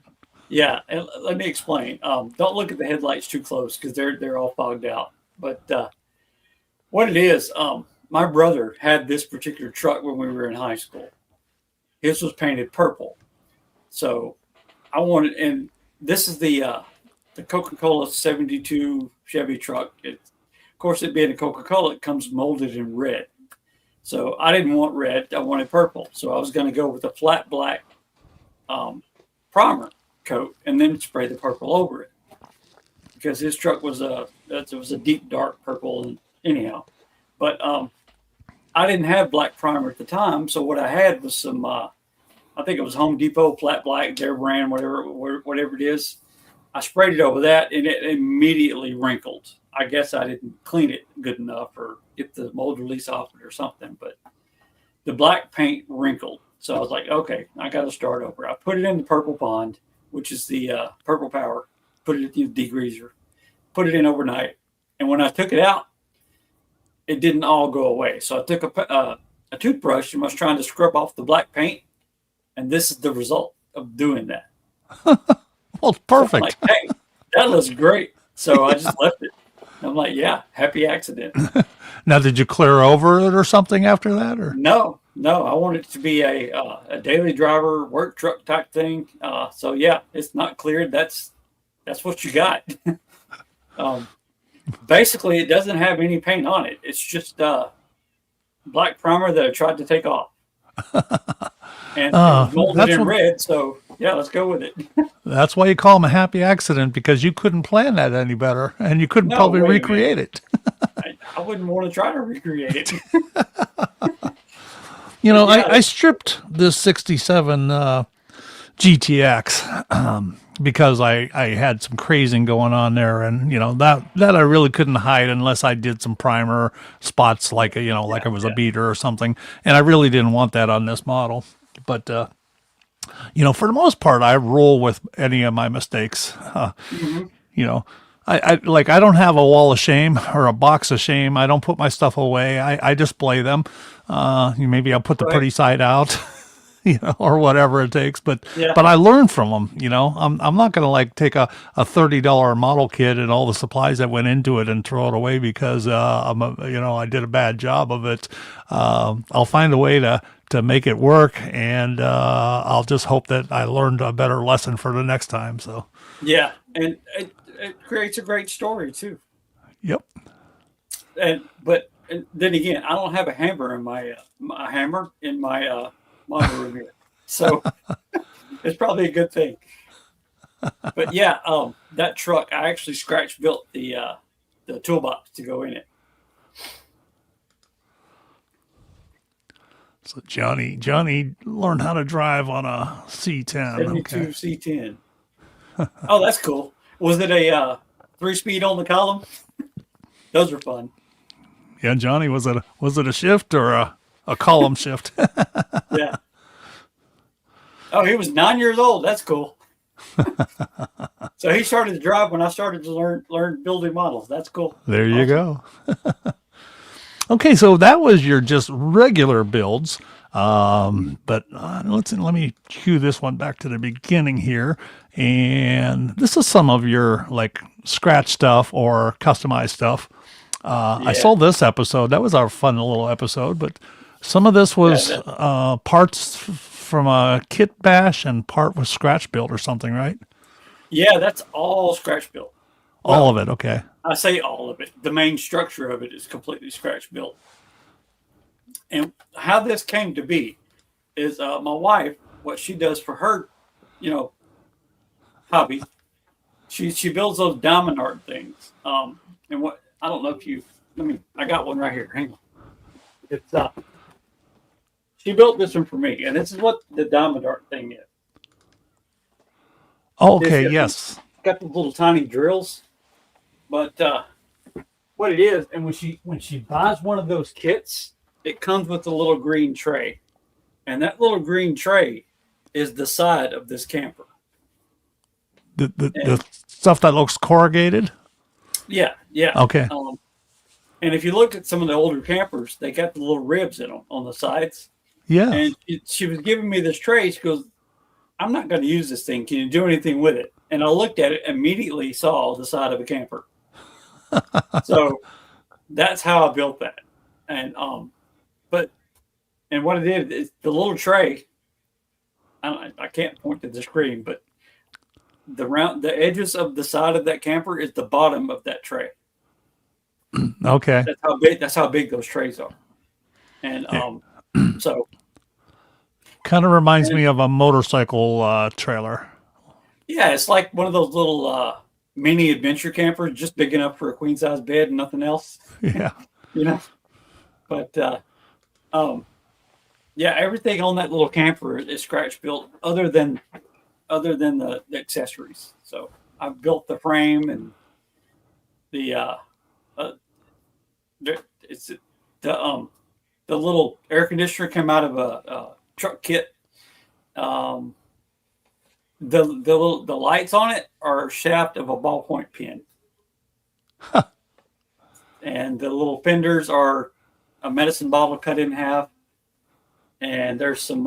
Yeah, and let me explain. Don't look at the headlights too close because they're all fogged out. But what it is, my brother had this particular truck when we were in high school. His was painted purple, so I wanted. And this is the Coca-Cola '72 Chevy truck. Of course, it being a Coca-Cola, it comes molded in red. So I didn't want red. I wanted purple. So I was going to go with a flat black primer coat and then spray the purple over it, because his truck was it was a deep dark purple anyhow. But I didn't have black primer at the time, so what I had was some I think it was Home Depot flat black, their brand, whatever it is. I sprayed it over that, and it immediately wrinkled. I guess I didn't clean it good enough or get the mold release off it or something, but the black paint wrinkled. So I was like, okay, I got to start over. I put it in the purple pond, which is the purple power, put it in the degreaser, put it in overnight. And when I took it out, it didn't all go away. So I took a toothbrush and was trying to scrub off the black paint. And this is the result of doing that. Well, perfect. So I'm like, hey, that looks great. So I just left it. I'm like, yeah, happy accident. Now, did you clear over it or something after that? Or No, I want it to be a daily driver work truck type thing. So yeah, it's not cleared. That's what you got. Basically, it doesn't have any paint on it. It's just black primer that I tried to take off, and it was molded in red. So yeah, let's go with it. that's why you call them a happy accident, because you couldn't plan that any better, and you couldn't probably wait a recreate it. I wouldn't want to try to recreate it. You know, Yeah. I stripped this 67 GTX because I had some crazing going on there, and that I really couldn't hide unless I did some primer spots like like it was a beater or something, and I really didn't want that on this model. But for the most part, I roll with any of my mistakes. I don't have a wall of shame or a box of shame. I don't put my stuff away. I display them. Maybe I'll put the pretty side out, or whatever it takes. But I learn from them. I'm not going to take a $30 model kit and all the supplies that went into it and throw it away because I did a bad job of it. I'll find a way to make it work, and I'll just hope that I learned a better lesson for the next time. So Yeah, and it creates a great story too. yep. And then again, I don't have a hammer in my monitor room here, so it's probably a good thing. But yeah, that truck, I actually scratch built the toolbox to go in it. So Johnny learned how to drive on a C10. 72 Okay. C10. Oh, that's cool. Was it a 3-speed on the column? Those are fun. Yeah, Johnny, was it a shift or a column shift? Yeah. Oh, he was 9 years old. That's cool. So he started to drive when I started to learn building models. That's cool. There you go. Okay, so that was your just regular builds. But let me cue this one back to the beginning here. And this is some of your like scratch stuff or customized stuff. I Yeah, saw this episode. That was our fun little episode, but some of this yeah, was parts from a kit bash and part was scratch built or something, right? yeah. That's all scratch built. All Well, of it. Okay. I say all of it. The main structure of it is completely scratch built. And how this came to be is my wife, what she does for her, you know, hobby. She builds those diamond art things. And what I don't know if you, I got one right here. Hang on. It's she built this one for me, and this is what the diamond art thing is. Oh, It's okay. Yes. got the little tiny drills, but what it is, and when she buys one of those kits, it comes with a little green tray, and that little green tray is the side of this camper. The And stuff that looks corrugated. yeah, yeah. Okay. And if you look at some of the older campers, they got the little ribs in them on the sides. Yeah. And she was giving me this tray. She goes, "I'm not going to use this thing. Can you do anything with it?" And I looked at it, immediately saw the side of a camper. So that's how I built that. And but and what I did is the little tray. I can't point to the screen, but the edges of the side of that camper is the bottom of that tray. Okay. That's how big those trays are. And so Kind of reminds me of a motorcycle trailer. yeah, it's like one of those little mini adventure campers, just big enough for a queen size bed and nothing else. Yeah. You know. But yeah, everything on that little camper is scratch built, other than the accessories. So I've built the frame and the it's the little air conditioner came out of a truck kit. Um, the lights on it are a shaft of a ballpoint pen, and the little fenders are a medicine bottle cut in half, and there's some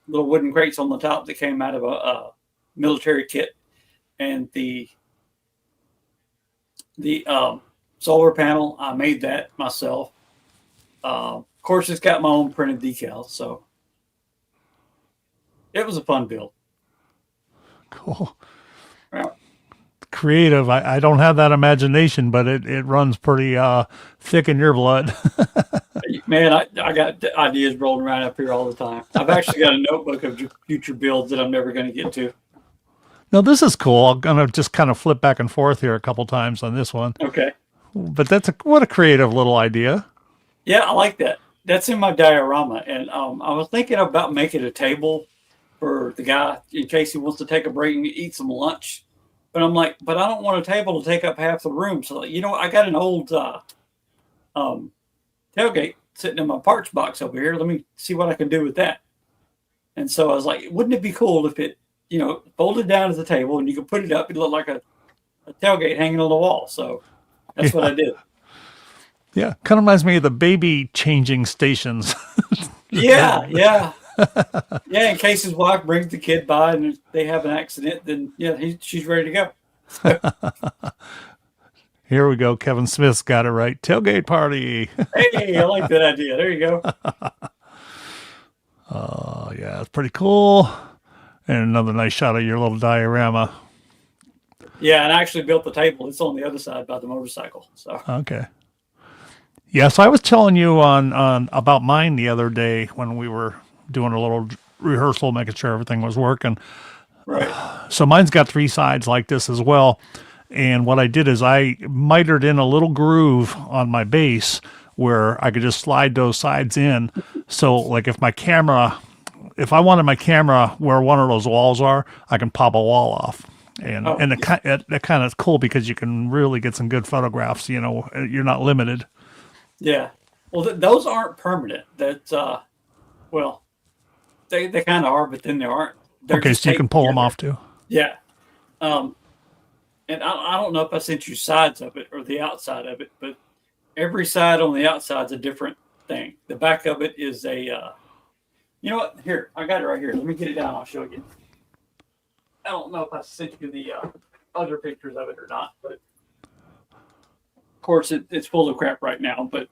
little wooden crates on the top that came out of a military kit, and the solar panel I made that myself. Of course, it's got my own printed decals, so it was a fun build. Cool. Yeah. Creative. I don't have that imagination, but it runs pretty thick in your blood. Man, I got ideas rolling around up here all the time. I've actually got a notebook of future builds that I'm never going to get to. No, this is cool. I'm gonna just kind of flip back and forth here a couple times on this one. Okay. But what a creative little idea. Yeah, I like that. That's in my diorama. And I was thinking about making a table for the guy in case he wants to take a break and eat some lunch. But I'm like, but I don't want a table to take up half the room. So, I got an old tailgate sitting in my parts box over here. Let me see what I can do with that. And so I was like, wouldn't it be cool if it, folded down as a table and you could put it up? It looked like a tailgate hanging on the wall. So that's what I did. Yeah, kind of reminds me of the baby changing stations. Yeah, yeah. Yeah, in case his wife brings the kid by and they have an accident, then she's ready to go. Here we go. Kevin Smith's got it right. Tailgate party. Hey, I like that idea. There you go. Oh, yeah, it's pretty cool. And another nice shot of your little diorama. Yeah, and I actually built the table. It's on the other side by the motorcycle. So Okay. Yeah, so I was telling you on about mine the other day when we were doing a little rehearsal, making sure everything was working. right. So mine's got three sides like this as well. And what I did is I mitered in a little groove on my base where I could just slide those sides in. So like if I wanted my camera where one of those walls are, I can pop a wall off. And it kind of cool because you can really get some good photographs. You're not limited. Yeah. Well, those aren't permanent. That's well, they kind of are, but then they aren't. They're Okay, just so you can taped pull them together. off too. Yeah. And I don't know if I sent you sides of it or the outside of it, but every side on the outside is a different thing. The back of it is a You know what? Here, I got it right here. Let me get it down. I'll show you. I don't know if I sent you the other pictures of it or not, but of course it's full of crap right now. But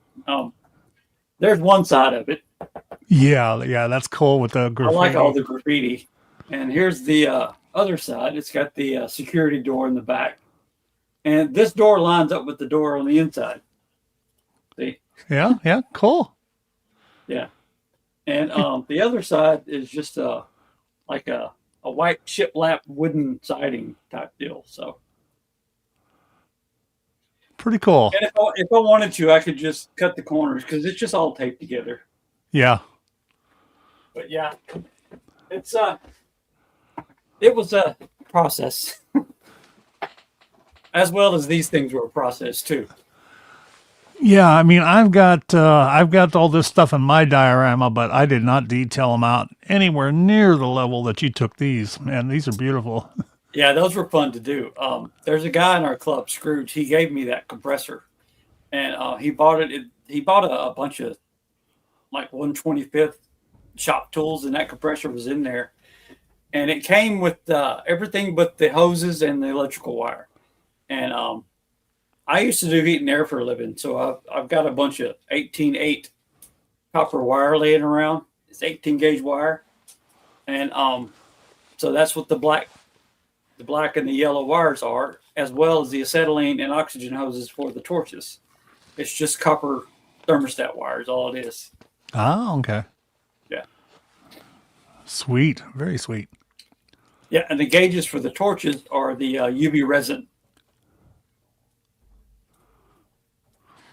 there's one side of it. Yeah, that's cool with the graffiti. I like all the graffiti. And here's the other side. It's got the security door in the back. And this door lines up with the door on the inside. See? Yeah, cool. Yeah. And the other side is just like a white shiplap wooden siding type deal. So pretty cool. And if I wanted to, I could just cut the corners because it's just all taped together. Yeah. But yeah, it was a process, as well as these things were a process too. Yeah, I mean, I've got all this stuff in my diorama, but I did not detail them out anywhere near the level that you took these. Man, these are beautiful. Yeah, those were fun to do. There's a guy in our club, Scrooge. He gave me that compressor, and he bought it. He bought a bunch of like 1/25th shop tools, and that compressor was in there, and it came with everything but the hoses and the electrical wire. And I used to do heat and air for a living, so I've got a bunch of 18/8 copper wire laying around. It's 18 gauge wire, and so that's what the black and the yellow wires are, as well as the acetylene and oxygen hoses for the torches. It's just copper thermostat wires, all it is. Oh, okay. Yeah. Sweet. Very sweet. Yeah, and the gauges for the torches are the UV resin.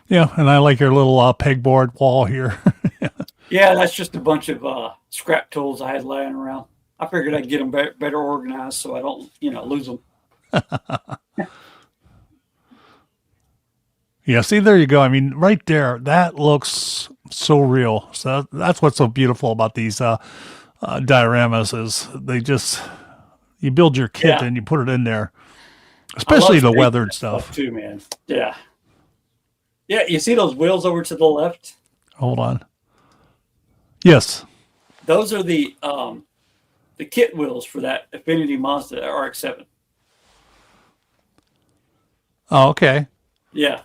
Yeah, and I like your little pegboard wall here. Yeah, that's just a bunch of scrap tools I had laying around. I figured I'd get them better organized so I don't, lose them. Yeah, see, there you go. I mean, right there, that looks so real. So that's what's so beautiful about these dioramas is you build your kit and you put it in there, especially the weathered stuff too, man. Yeah. Yeah, you see those wheels over to the left? Hold on. Yes. Those are the kit wheels for that Affinity Mazda RX-7. Oh, okay. Yeah.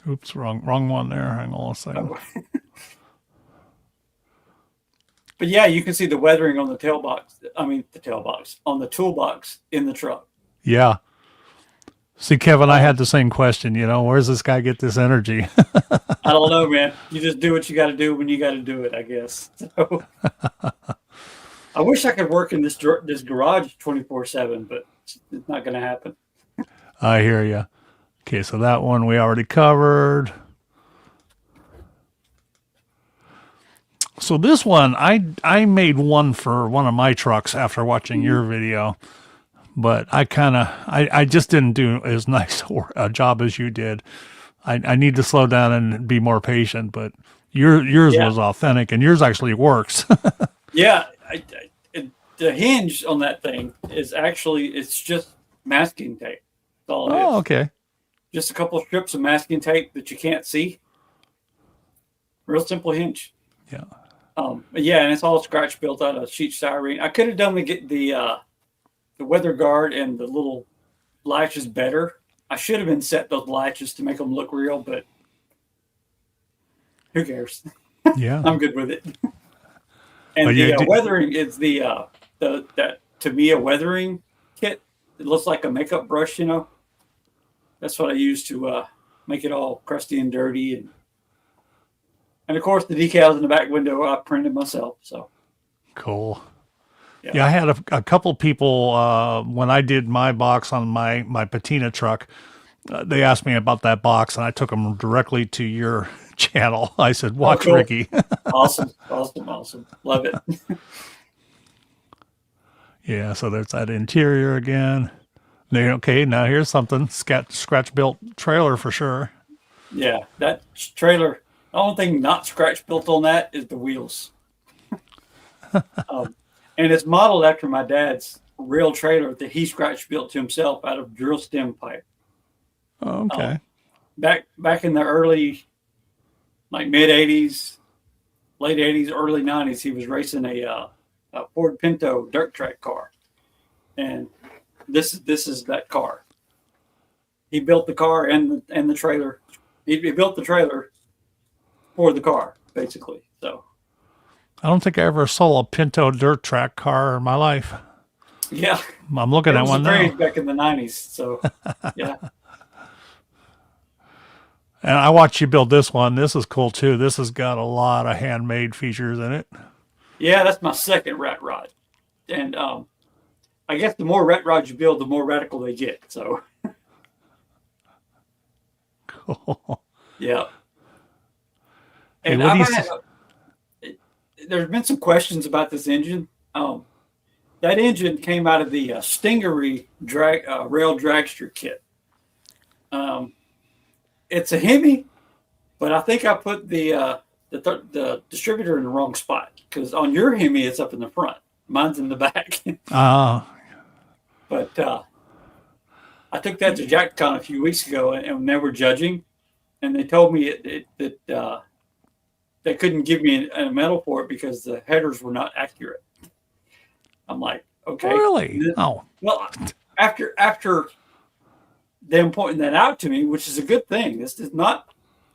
Oops, wrong one there. Hang on a second. But yeah, you can see the weathering on the on the toolbox in the truck. Yeah. See, Kevin, I had the same question. Where's this guy get this energy? I don't know, man. You just do what you got to do when you got to do it, I guess. So, I wish I could work in this garage 24/7, but it's not going to happen. I hear you. Okay, so that one we already covered. So this one, I made one for one of my trucks after watching your video, but I just didn't do as nice a job as you did. I need to slow down and be more patient, but yours was authentic, and yours actually works. Yeah, the hinge on that thing is it's just masking tape. That's all it is. Okay. Just a couple of strips of masking tape that you can't see. Real simple hinge. Yeah. Yeah, and it's all scratch built out of sheet styrene. I could have done the weather guard and the little latches better. I should have set those latches to make them look real, but who cares? Yeah. I'm good with it. And weathering is that Tamiya weathering kit. It looks like a makeup brush, That's what I use to make it all crusty and dirty, and of course the decals in the back window I printed myself. So cool. Yeah, I had a couple people when I did my box on my patina truck. They asked me about that box, and I took them directly to your channel. I said, "Watch cool. Ricky." Awesome, love it. Yeah, so there's that interior again. Okay, now here's something scratch built trailer for sure. Yeah, that trailer. The only thing not scratch built on that is the wheels. And it's modeled after my dad's real trailer that he scratch built to himself out of drill stem pipe. Oh, okay. Back in the early, like mid 80s, late 80s, early 90s, he was racing a Ford Pinto dirt track car. And this is that car. He built the car and the trailer. He built the trailer for the car, basically. So I don't think I ever saw a Pinto dirt track car in my life. yeah, I'm looking it at was one a craze now. back in the 90s. So yeah. And I watched you build this one. This is cool too. This has got a lot of handmade features in it. Yeah, that's my second rat rod. And I guess the more rat rods you build, the more radical they get. So Cool. yeah. Hey, And what do you there's been some questions about this engine. That engine came out of the Stingery rail dragster kit. It's a Hemi, but I think I put the distributor in the wrong spot because on your Hemi it's up in the front, mine's in the back. But I took that to JackCon a few weeks ago, and they were judging, and they told me that they couldn't give me a medal for it because the headers were not accurate. I'm like, okay, really? Oh, well, after them pointing that out to me, which is a good thing. It's not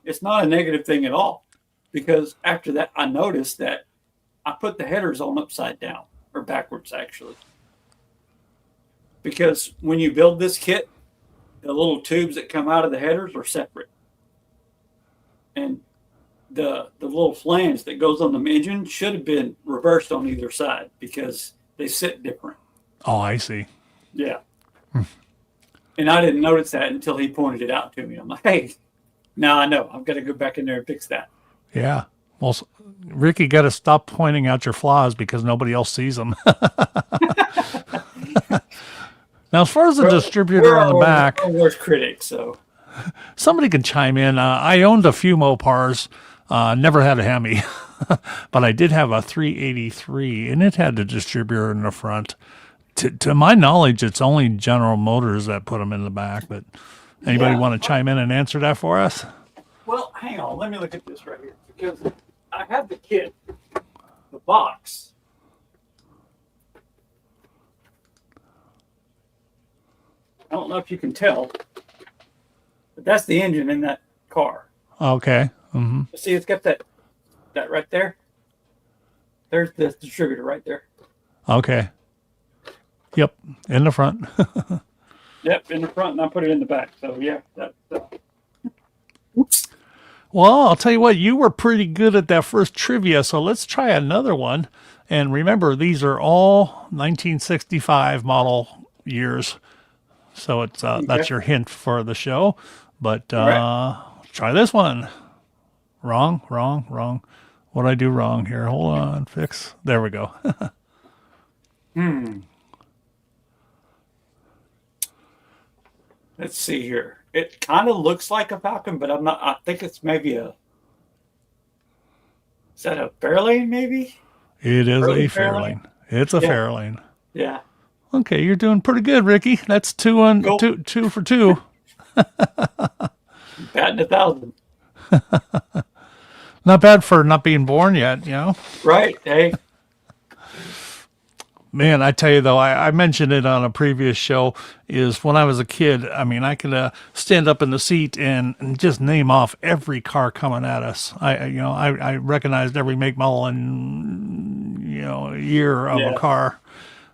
a negative thing at all, because after that I noticed that I put the headers on upside down or backwards actually, because when you build this kit, the little tubes that come out of the headers are separate, and the little flange that goes on the engine should have been reversed on either side because they sit different. oh, I see. Yeah. And I didn't notice that until he pointed it out to me. I'm like, hey, now I know. I've got to go back in there and fix that. Yeah. Well, Ricky, got to stop pointing out your flaws because nobody else sees them. Now, as far as the distributor on the back, We're our worst critic, so. somebody can chime in. I owned a few Mopars, never had a Hemi, but I did have a 383, and it had the distributor in the front. To my knowledge, it's only General Motors that put them in the back, but anybody want to chime in and answer that for us? Well, hang on. Let me look at this right here, because I have the kit, the box. I don't know if you can tell, but that's the engine in that car. Okay. Mm-hmm. See, it's got that right there. There's the distributor right there. Okay. Yep, in the front. Yep, in the front, and I put it in the back. So yeah, Oops. Well, I'll tell you what, you were pretty good at that first trivia, so let's try another one. And remember, these are all 1965 model years, so it's that's your hint for the show. But try this one. Wrong. What did I do wrong here? Hold on, fix. There we go. Let's see here. It kind of looks like a Falcon, but I'm not. I think it's maybe a. Is that a Fairlane? Maybe. It is Early a Fairlane. It's a Fairlane. Yeah. Okay, you're doing pretty good, Ricky. That's two for two. Batting 1,000. Not bad for not being born yet, you know? Right. Hey. Man, I tell you though, I mentioned it on a previous show, is when I was a kid, I mean, I could stand up in the seat and just name off every car coming at us. I recognized every make, model, and, year of a car.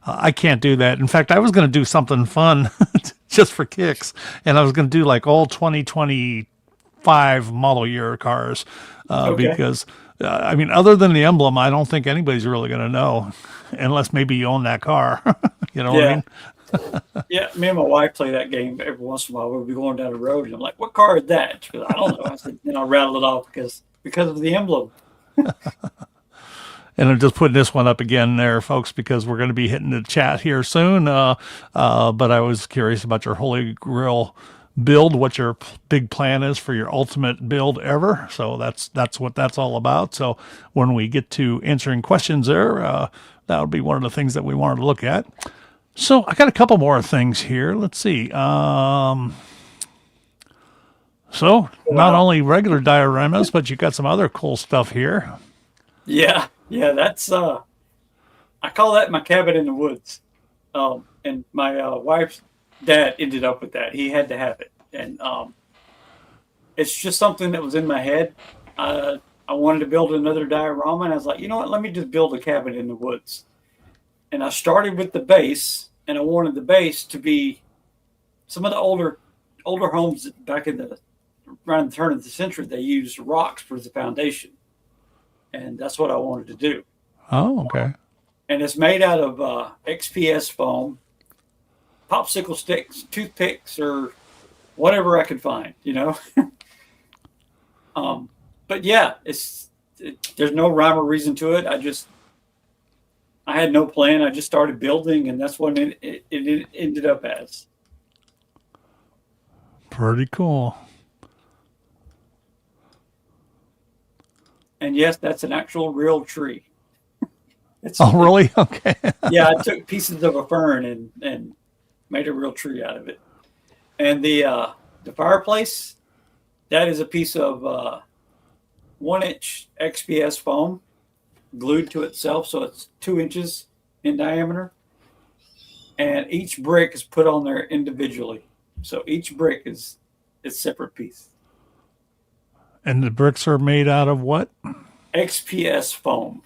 I can't do that. In fact, I was going to do something fun just for kicks, and I was going to do like all 2025 model year cars because, other than the emblem, I don't think anybody's really going to know unless maybe you own that car. You know what I mean? Yeah, me and my wife play that game every once in a while. We'll be going down the road, and I'm like, what car is that? She goes, I don't know. I said, I'll rattle it off because of the emblem. And I'm just putting this one up again there, folks, because we're going to be hitting the chat here soon. But I was curious about your Holy Grail build, what your big plan is for your ultimate build ever. So that's what that's all about. So when we get to answering questions there, that would be one of the things that we wanted to look at. So I got a couple more things here. Let's see. So not only regular dioramas, but you got some other cool stuff here. Yeah, that's I call that my cabin in the woods. And my wife's dad ended up with that. He had to have it, and it's just something that was in my head. I wanted to build another diorama, and I was like, you know what? Let me just build a cabin in the woods. And I started with the base, and I wanted the base to be some of the older homes back in the around the turn of the century. They used rocks for the foundation, and that's what I wanted to do. Oh, okay. And it's made out of XPS foam, popsicle sticks, toothpicks, or whatever I could find. But yeah, there's no rhyme or reason to it. I had no plan. I just started building, and that's what it ended up as. Pretty cool. And yes, that's an actual real tree. Oh, really? Okay. Yeah, I took pieces of a fern and made a real tree out of it. And the fireplace, that is a piece of 1-inch XPS foam glued to itself, so it's 2 inches in diameter. And each brick is put on there individually, so each brick is a separate piece. And the bricks are made out of what? XPS foam.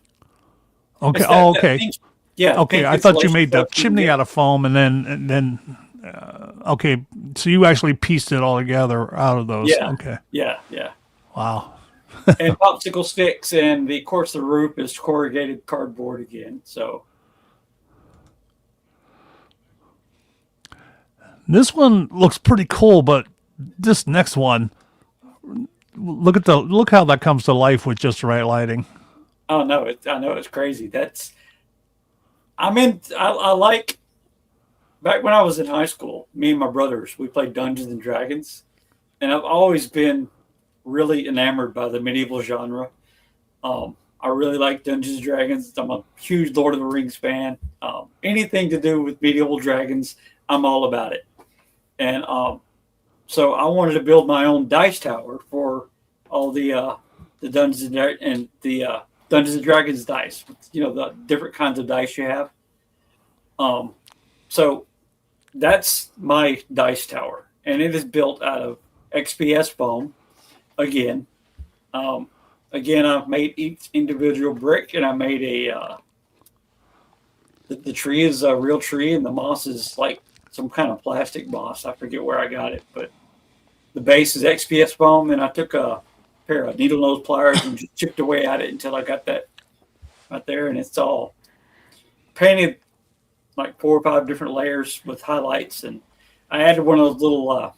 Okay. It's Oh, that okay. yeah. Okay. I thought you made the chimney out of foam, and then. Okay. So you actually pieced it all together out of those. Yeah. Okay. Yeah. Wow. And popsicle sticks, and of course the roof is corrugated cardboard again. So This one looks pretty cool, but this next one, look how that comes to life with just the right lighting. I know it's crazy. I like back when I was in high school. Me and my brothers, we played Dungeons and Dragons, and I've always been really enamored by the medieval genre. I really like Dungeons and Dragons. I'm a huge Lord of the Rings fan. Anything to do with medieval dragons, I'm all about it. And so I wanted to build my own dice tower for all the Dungeons and the Dungeons and Dragons dice. The different kinds of dice you have. So that's my dice tower, and it is built out of XPS foam. Again, I've made each individual brick, and I made the tree is a real tree, and the moss is like some kind of plastic moss. I forget where I got it, but the base is XPS foam, and I took a pair of needle nose pliers and just chipped away at it until I got that right there, and it's all painted like 4 or 5 different layers with highlights, and I added one of those little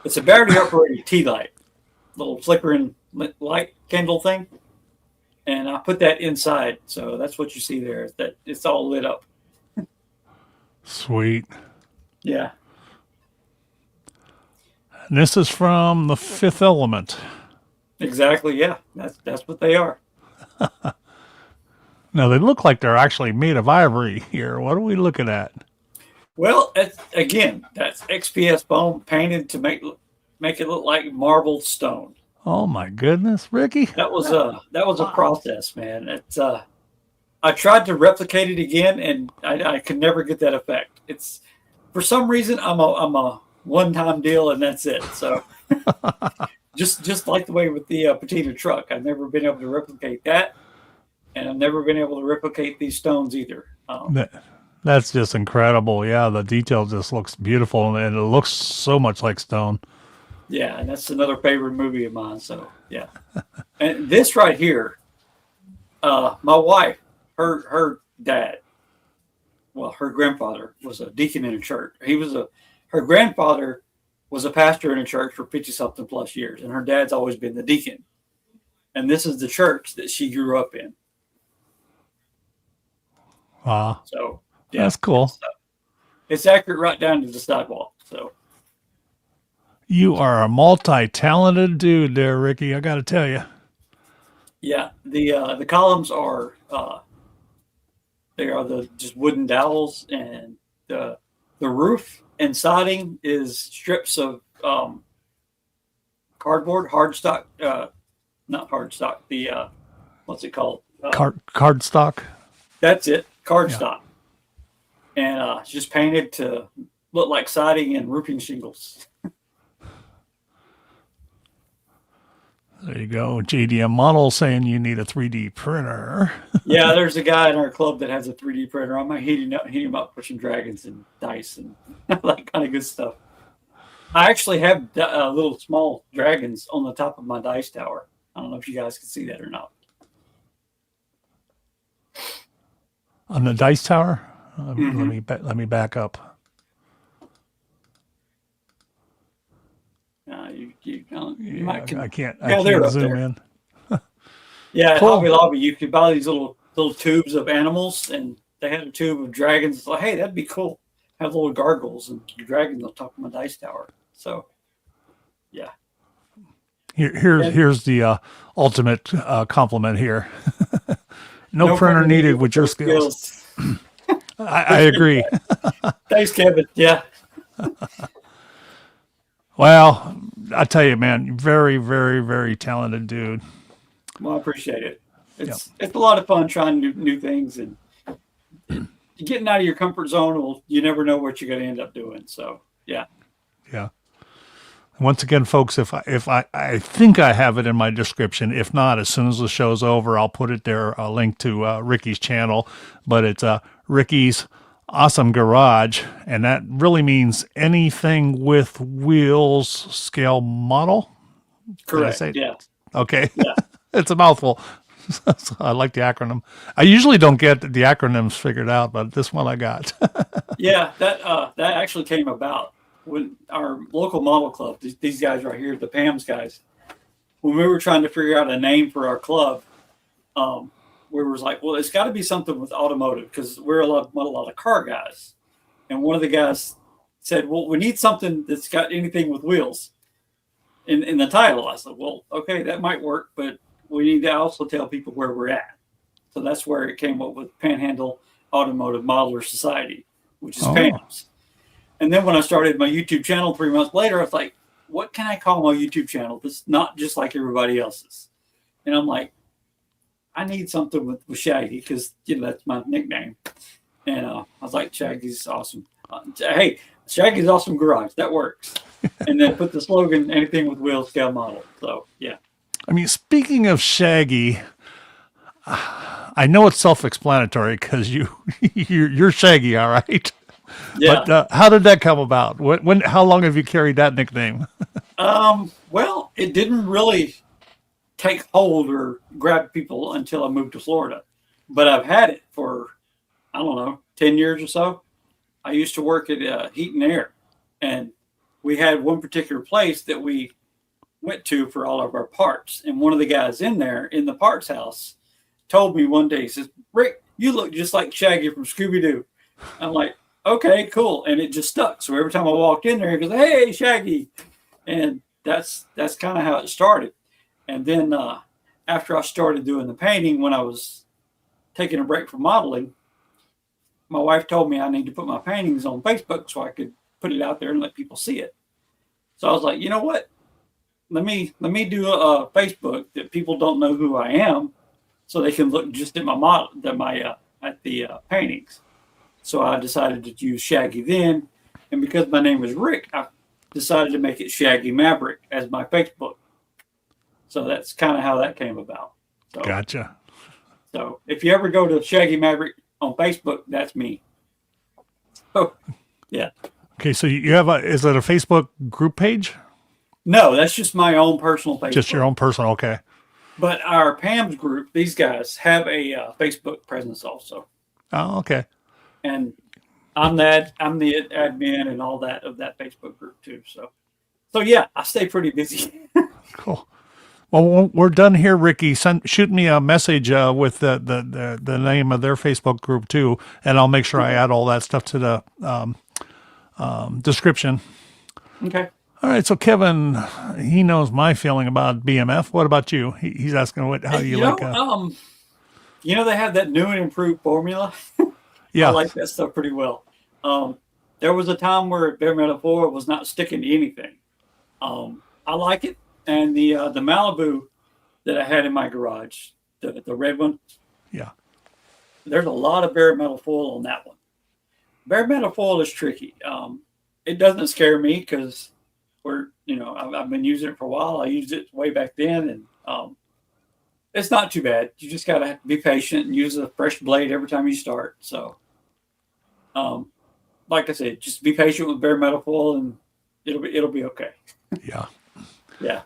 it's a battery operated tea light, little flickering light candle thing, and I put that inside, so that's what you see there, is that it's all lit up. Sweet. Yeah. And this is from The Fifth Element. Exactly. Yeah, that's what they are. Now they look like they're actually made of ivory here. What are we looking at? Well, that's XPS foam painted to make it look like marbled stone. Oh my goodness, Ricky! That was a process, man. It's I tried to replicate it again, and I could never get that effect. It's for some reason I'm a one-time deal, and that's it. So just like the way with the patina truck, I've never been able to replicate that, and I've never been able to replicate these stones either. That's just incredible. Yeah, the detail just looks beautiful, and it looks so much like stone. Yeah, and that's another favorite movie of mine. So yeah, and this right here, my wife, her dad, well, her grandfather was a deacon in a church. Her grandfather was a pastor in a church for 50 something plus years, and her dad's always been the deacon. And this is the church that she grew up in. Wow. So yeah, that's cool. It's accurate right down to the sidewalk. So you are a multi-talented dude there, Ricky. I got to tell you. Yeah, the columns are they are the just wooden dowels, and the roof and siding is strips of cardboard, hard stock, not hard stock, the what's it called? Card stock. That's it, cardstock, and just painted to look like siding and roofing shingles. There you go. JDM Model saying you need a 3D printer. Yeah, there's a guy in our club that has a 3D printer. I might heat him up for some dragons and dice and that kind of good stuff. I actually have little small dragons on the top of my dice tower. I don't know if you guys can see that or not. On the dice tower? Let me back up. You might I can't zoom in. Yeah, Cool. Hobby Lobby, you could buy these little tubes of animals, and they had a tube of dragons. It's like, hey, that'd be cool. Have little gargoyles and dragons on top of my dice tower. So, yeah. Here's the ultimate compliment here. No printer needed with your skills. I agree. Thanks, Kevin. Yeah. Well, I tell you, man, very, very, very talented dude. Well, I appreciate it. It's a lot of fun trying new things, and getting out of your comfort zone. You never know what you're going to end up doing. So, yeah. Yeah. Once again, folks, if I think I have it in my description. If not, as soon as the show's over, I'll put it there, a link to Ricky's channel. But it's Ricky's Awesome Garage, and that really means anything with wheels scale model. Correct. Yeah. Okay. Yeah. It's a mouthful. So I like the acronym. I usually don't get the acronyms figured out, but this one I got. Yeah, that actually came about when our local model club, these guys right here, the PAMS guys, when we were trying to figure out a name for our club, we was like, well, it's got to be something with automotive because we're a lot of car guys. And one of the guys said, well, we need something that's got anything with wheels in the title. I said, well, okay, that might work, but we need to also tell people where we're at. So that's where it came up with Panhandle Automotive Modeler Society, which is PAMS. And then when I started my YouTube channel 3 months later, I was like, what can I call my YouTube channel that's not just like everybody else's? And I'm like, I need something with Shaggy because, that's my nickname. And I was like, Shaggy's awesome. Hey, Shaggy's Awesome Garage. That works. And then put the slogan, anything with wheel scale model. So, yeah. I mean, speaking of Shaggy, I know it's self-explanatory because you're Shaggy, all right? Yeah. But how did that come about? How long have you carried that nickname? Well, it didn't really take hold or grab people until I moved to Florida. But I've had it for, 10 years or so. I used to work at Heat and Air, and we had one particular place that we went to for all of our parts. And one of the guys in there in the parts house told me one day, he says, Rick, you look just like Shaggy from Scooby-Doo. I'm like, okay, cool. And it just stuck. So every time I walked in there, he goes, hey, Shaggy. And that's kind of how it started. And then after I started doing the painting, when I was taking a break from modeling, my wife told me I need to put my paintings on Facebook so I could put it out there and let people see it. So I was like, you know what? Let me do a Facebook that people don't know who I am, so they can look just at at the paintings. So I decided to use Shaggy then, and because my name was Rick, I decided to make it Shaggy Maverick as my Facebook. So that's kind of how that came about. So, Gotcha. So if you ever go to Shaggy Maverick on Facebook, that's me. Oh, yeah. Okay, so you have is it a Facebook group page? No, that's just my own personal Facebook. Just your own personal, okay. But our PAMS group, these guys have a Facebook presence also. Oh, okay. And I'm the admin and all that of that Facebook group too. So yeah, I stay pretty busy. Cool. Well, we're done here, Ricky. Shoot me a message with the name of their Facebook group too, and I'll make sure I add all that stuff to the description. Okay. All right. So Kevin, he knows my feeling about BMF. What about you? He's asking how you like. They have that new and improved formula. Yeah, I like that stuff pretty well. There was a time where bare metal 4 was not sticking to anything. I like it. And the Malibu that I had in my garage, the red one. Yeah. There's a lot of bare metal foil on that one. Bare metal foil is tricky. It doesn't scare me because I've been using it for a while. I used it way back then, and it's not too bad. You just gotta have to be patient and use a fresh blade every time you start. So, like I said, just be patient with bare metal foil, and it'll be okay. Yeah. Yeah.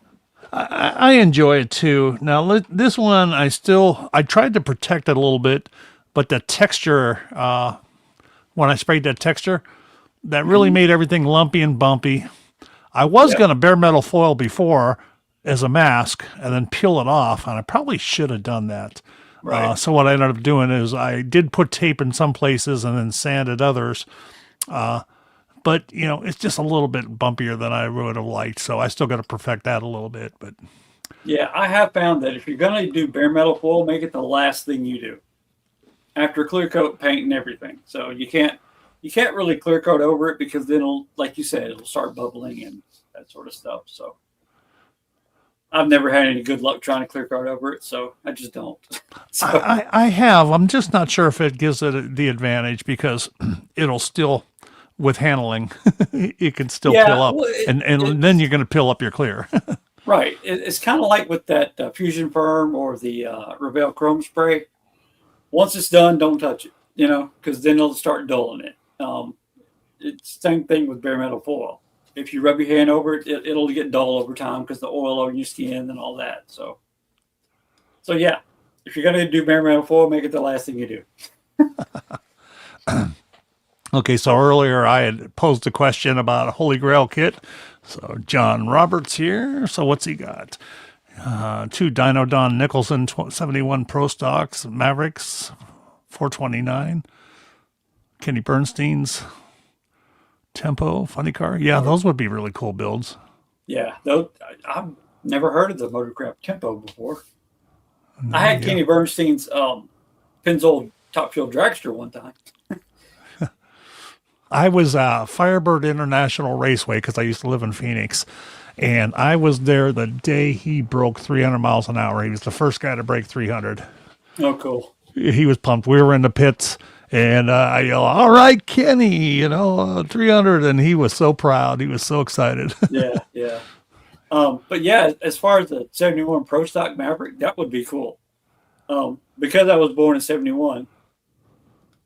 I enjoy it too. Now, this one, I tried to protect it a little bit, but the texture, when I sprayed that texture, that really made everything lumpy and bumpy. I was going to bare metal foil before as a mask and then peel it off, and I probably should have done that. Right. So what I ended up doing is I did put tape in some places and then sanded others. But, it's just a little bit bumpier than I would have liked. So I still got to perfect that a little bit. But Yeah, I have found that if you're going to do bare metal foil, make it the last thing you do after clear coat paint and everything. So you can't really clear coat over it because then like you said, it'll start bubbling and that sort of stuff. So I've never had any good luck trying to clear coat over it, so I just don't. So, I have. I'm just not sure if it gives it the advantage because it'll still, with handling, it can still peel up. Well, and then you're going to peel up your clear. Right. It's kind of like with that Fusion Firm or the Revell Chrome Spray. Once it's done, don't touch it, because then it'll start dulling it. It's the same thing with bare metal foil. If you rub your hand over it, it'll get dull over time because the oil on your skin and all that. So yeah, if you're going to do bare metal foil, make it the last thing you do. Okay, so earlier I had posed a question about a Holy Grail kit. So John Roberts here. So what's he got? 2 Dino Don Nicholson 71 Pro Stocks, Mavericks, $429. Kenny Bernstein's Tempo Funny Car. Yeah, those would be really cool builds. Yeah, I've never heard of the Motorcraft Tempo before. I had Kenny Bernstein's Pennzoil Top Fuel Dragster one time. I was Firebird International Raceway because I used to live in Phoenix, and I was there the day he broke 300 miles an hour. He was the first guy to break 300. Oh, cool. He was pumped. We were in the pits, and I yelled, "All right, Kenny, 300," and he was so proud. He was so excited. Yeah. But yeah, as far as the 71 Pro Stock Maverick, that would be cool. Because I was born in 71,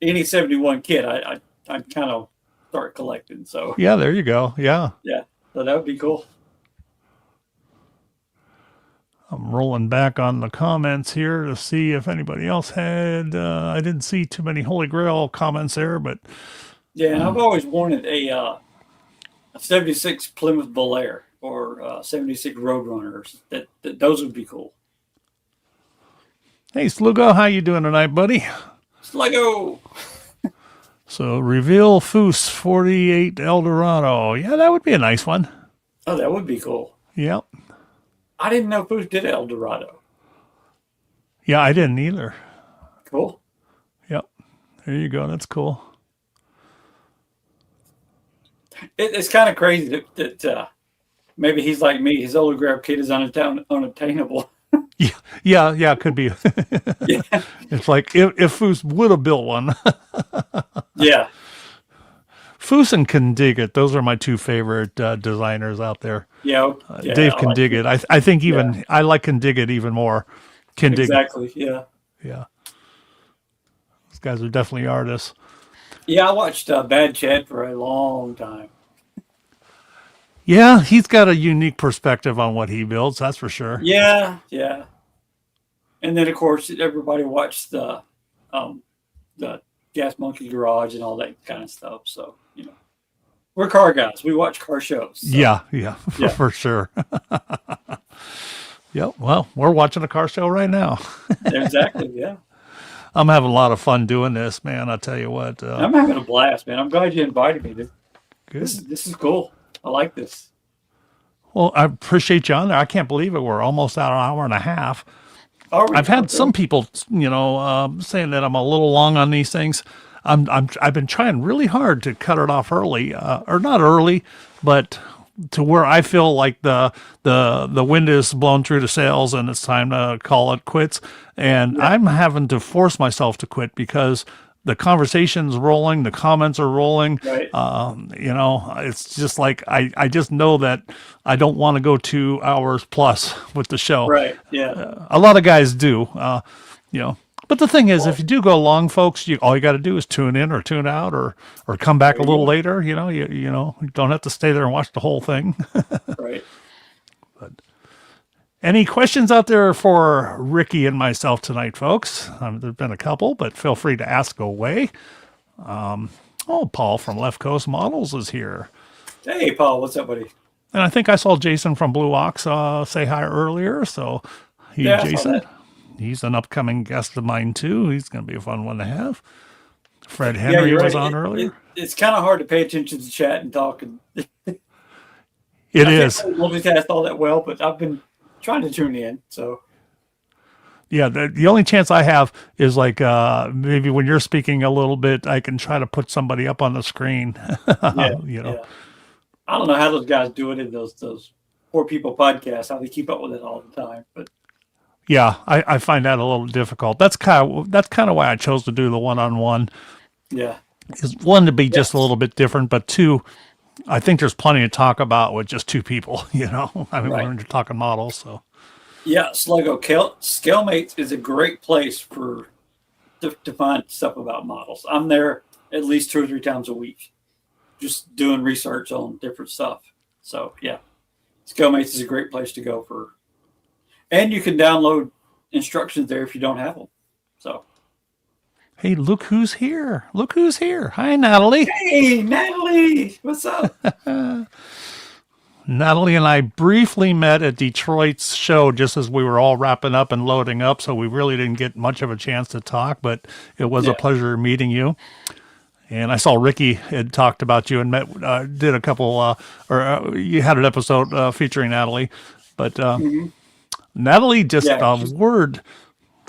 any 71 kit, I kind of start collecting. So yeah, there you go. Yeah. So that would be cool. I'm rolling back on the comments here to see if anybody else had. I didn't see too many Holy Grail comments there, but yeah, and I've always wanted a 76 Plymouth Bel Air or 76 Roadrunners. That those would be cool. Hey, Slugo, how you doing tonight, buddy? Sluggo. So, Reveal Foos 48 Eldorado. Yeah, that would be a nice one. Oh, that would be cool. Yep. I didn't know Foos did Eldorado. Yeah, I didn't either. Cool. Yep. There you go. That's cool. It's kind of crazy that maybe he's like me. His Holy Grail kit is unattainable. Yeah, it could be. Yeah. It's like if Foos would have built one. Yeah. Foos and Can Dig It. Those are my two favorite designers out there. Yeah. Dave Can Dig It. I think even I like Can Dig It even more. Can Dig It. Exactly. Yeah. Yeah. Those guys are definitely artists. Yeah, I watched Bad Chad for a long time. Yeah, he's got a unique perspective on what he builds, that's for sure. Yeah. And then of course everybody watched the Gas Monkey Garage and all that kind of stuff. So, we're car guys. We watch car shows. So. Yeah, for sure. Yep. Well, we're watching a car show right now. Exactly. Yeah. I'm having a lot of fun doing this, man. I'll tell you what. I'm having a blast, man. I'm glad you invited me. Good. This is cool. I like this. Well, I appreciate you on there. I can't believe it. We're almost at an hour and a half. I've had some people, saying that I'm a little long on these things. I've been trying really hard to cut it off early, or not early, but to where I feel like the wind is blown through the sails and it's time to call it quits. And I'm having to force myself to quit because the conversation's rolling, the comments are rolling. Right. It's just like I just know that I don't want to go 2 hours plus with the show. Right. Yeah. A lot of guys do, But the thing is, if you do go long, folks, all you got to do is tune in or tune out or come back a little later. You don't have to stay there and watch the whole thing. Right. But any questions out there for Ricky and myself tonight, folks? There've been a couple, but feel free to ask away. Paul from Left Coast Models is here. Hey, Paul, what's up, buddy? And I think I saw Jason from Blue Ox say hi earlier. So, Jason. He's an upcoming guest of mine, too. He's going to be a fun one to have. Fred Henry was on earlier. It's kind of hard to pay attention to chat and talk. It is. I can't multitask all that well, but I've been trying to tune in. So, yeah, the only chance I have is like maybe when you're speaking a little bit, I can try to put somebody up on the screen. Yeah. I don't know how those guys do it in those poor people podcasts, how they keep up with it all the time, but. Yeah, I find that a little difficult. That's kind of why I chose to do the one-on-one. Yeah. Is one, to be just a little bit different, but two, I think there's plenty to talk about with just two people, when you're talking models. So. Yeah, Sluggo, Scalemates is a great place to find stuff about models. I'm there at least 2 or 3 times a week, just doing research on different stuff. So, yeah, Scalemates is a great place to go for. And you can download instructions there if you don't have them. So, hey, look who's here! Look who's here! Hi, Natalie. Hey, Natalie, what's up? Natalie and I briefly met at Detroit's show just as we were all wrapping up and loading up, so we really didn't get much of a chance to talk. But it was a pleasure meeting you. And I saw Ricky had talked about you and did a couple, you had an episode featuring Natalie, but. Natalie, word.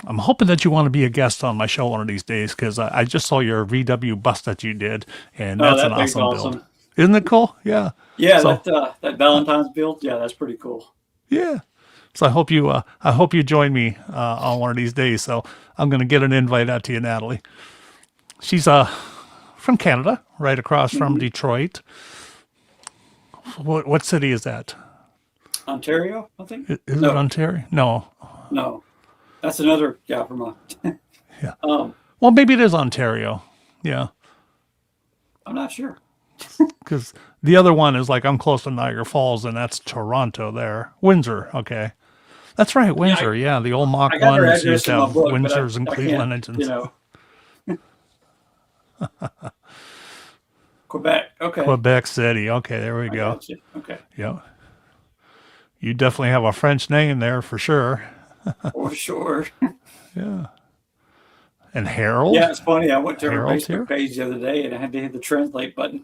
I'm hoping that you want to be a guest on my show one of these days because I just saw your VW bus that you did, and that's an awesome build. Isn't it cool? Yeah. Yeah, so, that Valentine's build. Yeah, that's pretty cool. Yeah. So I hope you join me on one of these days. So I'm going to get an invite out to you, Natalie. She's from Canada, right across from Detroit. What city is that? Ontario, I think. Is it Ontario? No, that's another Vermont. Yeah. Well, maybe it is Ontario. Yeah. I'm not sure. Because the other one is like I'm close to Niagara Falls, and that's Toronto. There, Windsor. Okay, that's right, Windsor. Yeah, the old Mach 1s used to have Windsors and Cleveland engines. Quebec. Okay. Quebec City. Okay, there we go. Okay. Yeah. You definitely have a French name there for sure. For sure. Yeah. And Harold? Yeah, it's funny. I went to her Facebook page the other day and I had to hit the translate button.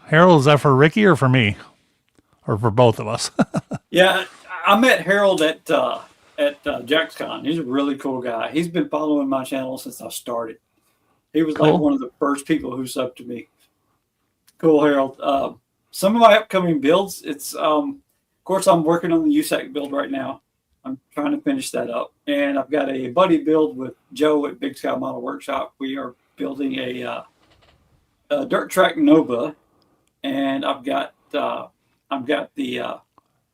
Harold, is that for Ricky or for me? Or for both of us? Yeah, I met Harold at JaxCon. He's a really cool guy. He's been following my channel since I started. He was like one of the first people who subbed to me. Cool, Harold. Some of my upcoming builds, it's, of course, I'm working on the USAC build right now. I'm trying to finish that up. And I've got a buddy build with Joe at Big Sky Model Workshop. We are building a dirt track Nova. And I've got the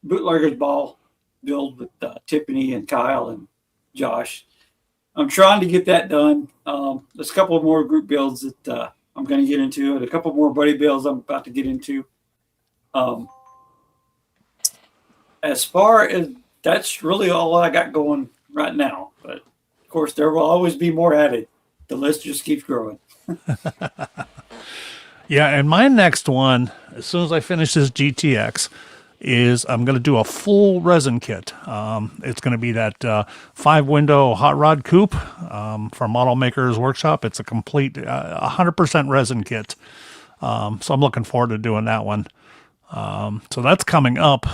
Bootlegger's Ball build with Tiffany and Kyle and Josh. I'm trying to get that done. There's a couple of more group builds that I'm going to get into, and a couple more buddy builds I'm about to get into. As far as that's really all I got going right now, but of course there will always be more added. The list just keeps growing. Yeah, and my next one, as soon as I finish this GTX, is I'm going to do a full resin kit. It's going to be that 5-window hot rod coupe from Model Maker's Workshop. It's a complete 100% resin kit. So I'm looking forward to doing that one. So that's coming up.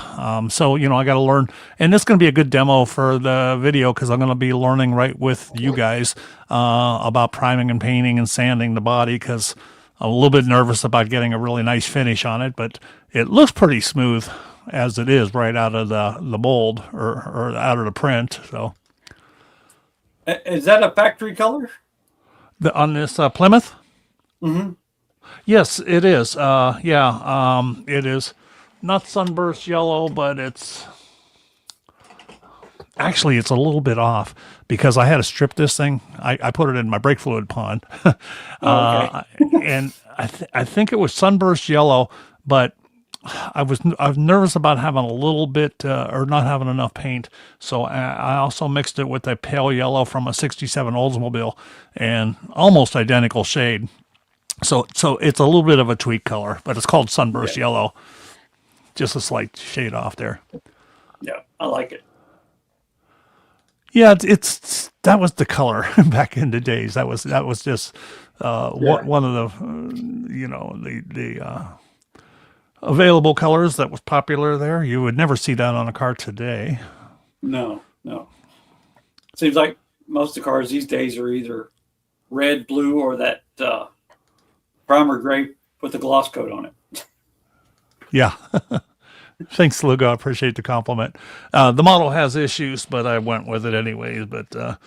So, I got to learn, and this is going to be a good demo for the video because I'm going to be learning right with you guys about priming and painting and sanding the body because I'm a little bit nervous about getting a really nice finish on it, but it looks pretty smooth as it is right out of the mold or out of the print. So Is that a factory color? on this Plymouth, Mm-hmm. yes, it is. Yeah, it is not sunburst yellow, but it's a little bit off because I had to strip this thing. I put it in my brake fluid pond, Oh, okay. and I think it was sunburst yellow, but I was nervous about having a little bit or not having enough paint, so I also mixed it with a pale yellow from a '67 Oldsmobile, and almost identical shade. So it's a little bit of a tweak color, but it's called sunburst Yeah. yellow, just a slight shade off there. Yeah, I like it. Yeah, it's that was the color back in the days. That was just Yeah. one of the the available colors that was popular there. You would never see that on a car today. No, no. Seems like most of the cars these days are either red, blue, or that primer gray with the gloss coat on it. Yeah. Thanks, Lugo. I appreciate the compliment. The model has issues, but I went with it anyways. But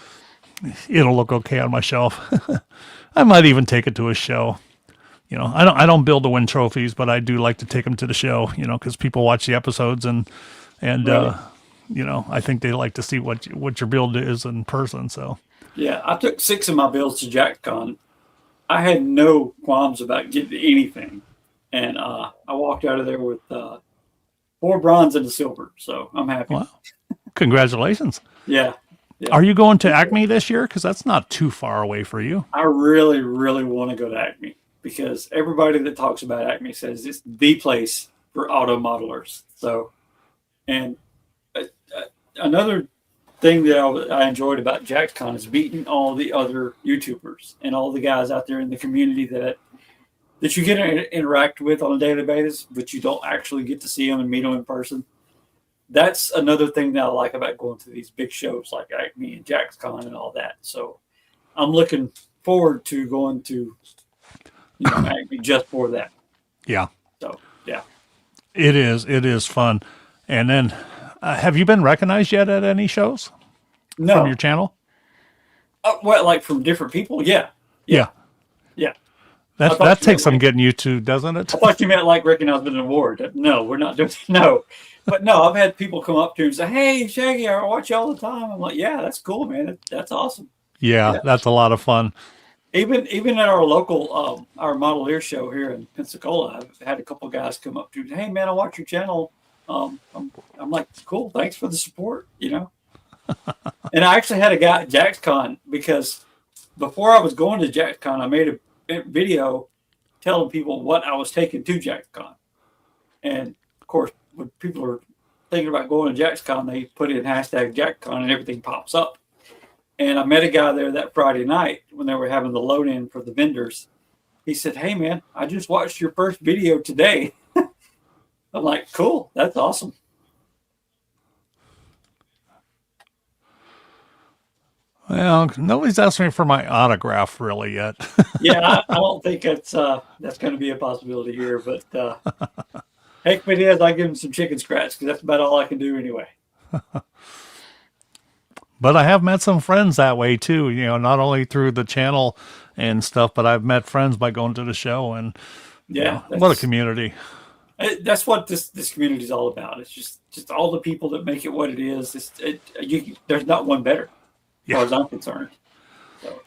it'll look okay on my shelf. I might even take it to a show. I don't build to win trophies, but I do like to take them to the show. Because people watch the episodes and Right. I think they like to see what your build is in person. So Yeah, I took 6 of my builds to JackCon. I had no qualms about getting anything, and I walked out of there with 4 bronze and a silver. So I'm happy. wow, congratulations. Yeah, yeah. Are you going to Acme this year? Because that's not too far away for you. I really, really want to go to Acme because everybody that talks about Acme says it's the place for auto modelers. So, and another thing that I enjoyed about JacksCon is meeting all the other YouTubers and all the guys out there in the community that you get to interact with on a daily basis, but you don't actually get to see them and meet them in person. That's another thing that I like about going to these big shows like Acme and JacksCon and all that. So I'm looking forward to going to Acme just for that. Yeah, So yeah. it is. It is fun. And then, have you been recognized yet at any shows No. from your channel? Well, like from different people? Yeah. Yeah. Yeah. That thought that you takes meant some getting used to, doesn't it? I thought you meant like recognized with an award. No, we're not doing no. But no, I've had people come up to me and say, "Hey, Shaggy, I watch you all the time." I'm like, "Yeah, that's cool, man. That's awesome." Yeah, Yeah. that's a lot of fun. Even at our local our modelier show here in Pensacola, I've had a couple guys come up to me, "Hey, man, I watch your channel." I'm like, "Cool, thanks for the support." And I actually had a guy at JacksCon because before I was going to JacksCon, I made a video telling people what I was taking to JacksCon. And of course, when people are thinking about going to JacksCon, they put in hashtag JacksCon and everything pops up. And I met a guy there that Friday night when they were having the load in for the vendors. He said, "Hey, man, I just watched your first video today." I'm like, "Cool, that's awesome." Well, nobody's asked me for my autograph really yet. Yeah, I don't think that's going to be a possibility here, but heck, if it is, I give him some chicken scratch because that's about all I can do anyway. But I have met some friends that way too, not only through the channel and stuff, but I've met friends by going to the show and Yeah, what a community. that's what this community is all about. It's just all the people that make it what it is. There's not one better, as far as I'm concerned. So,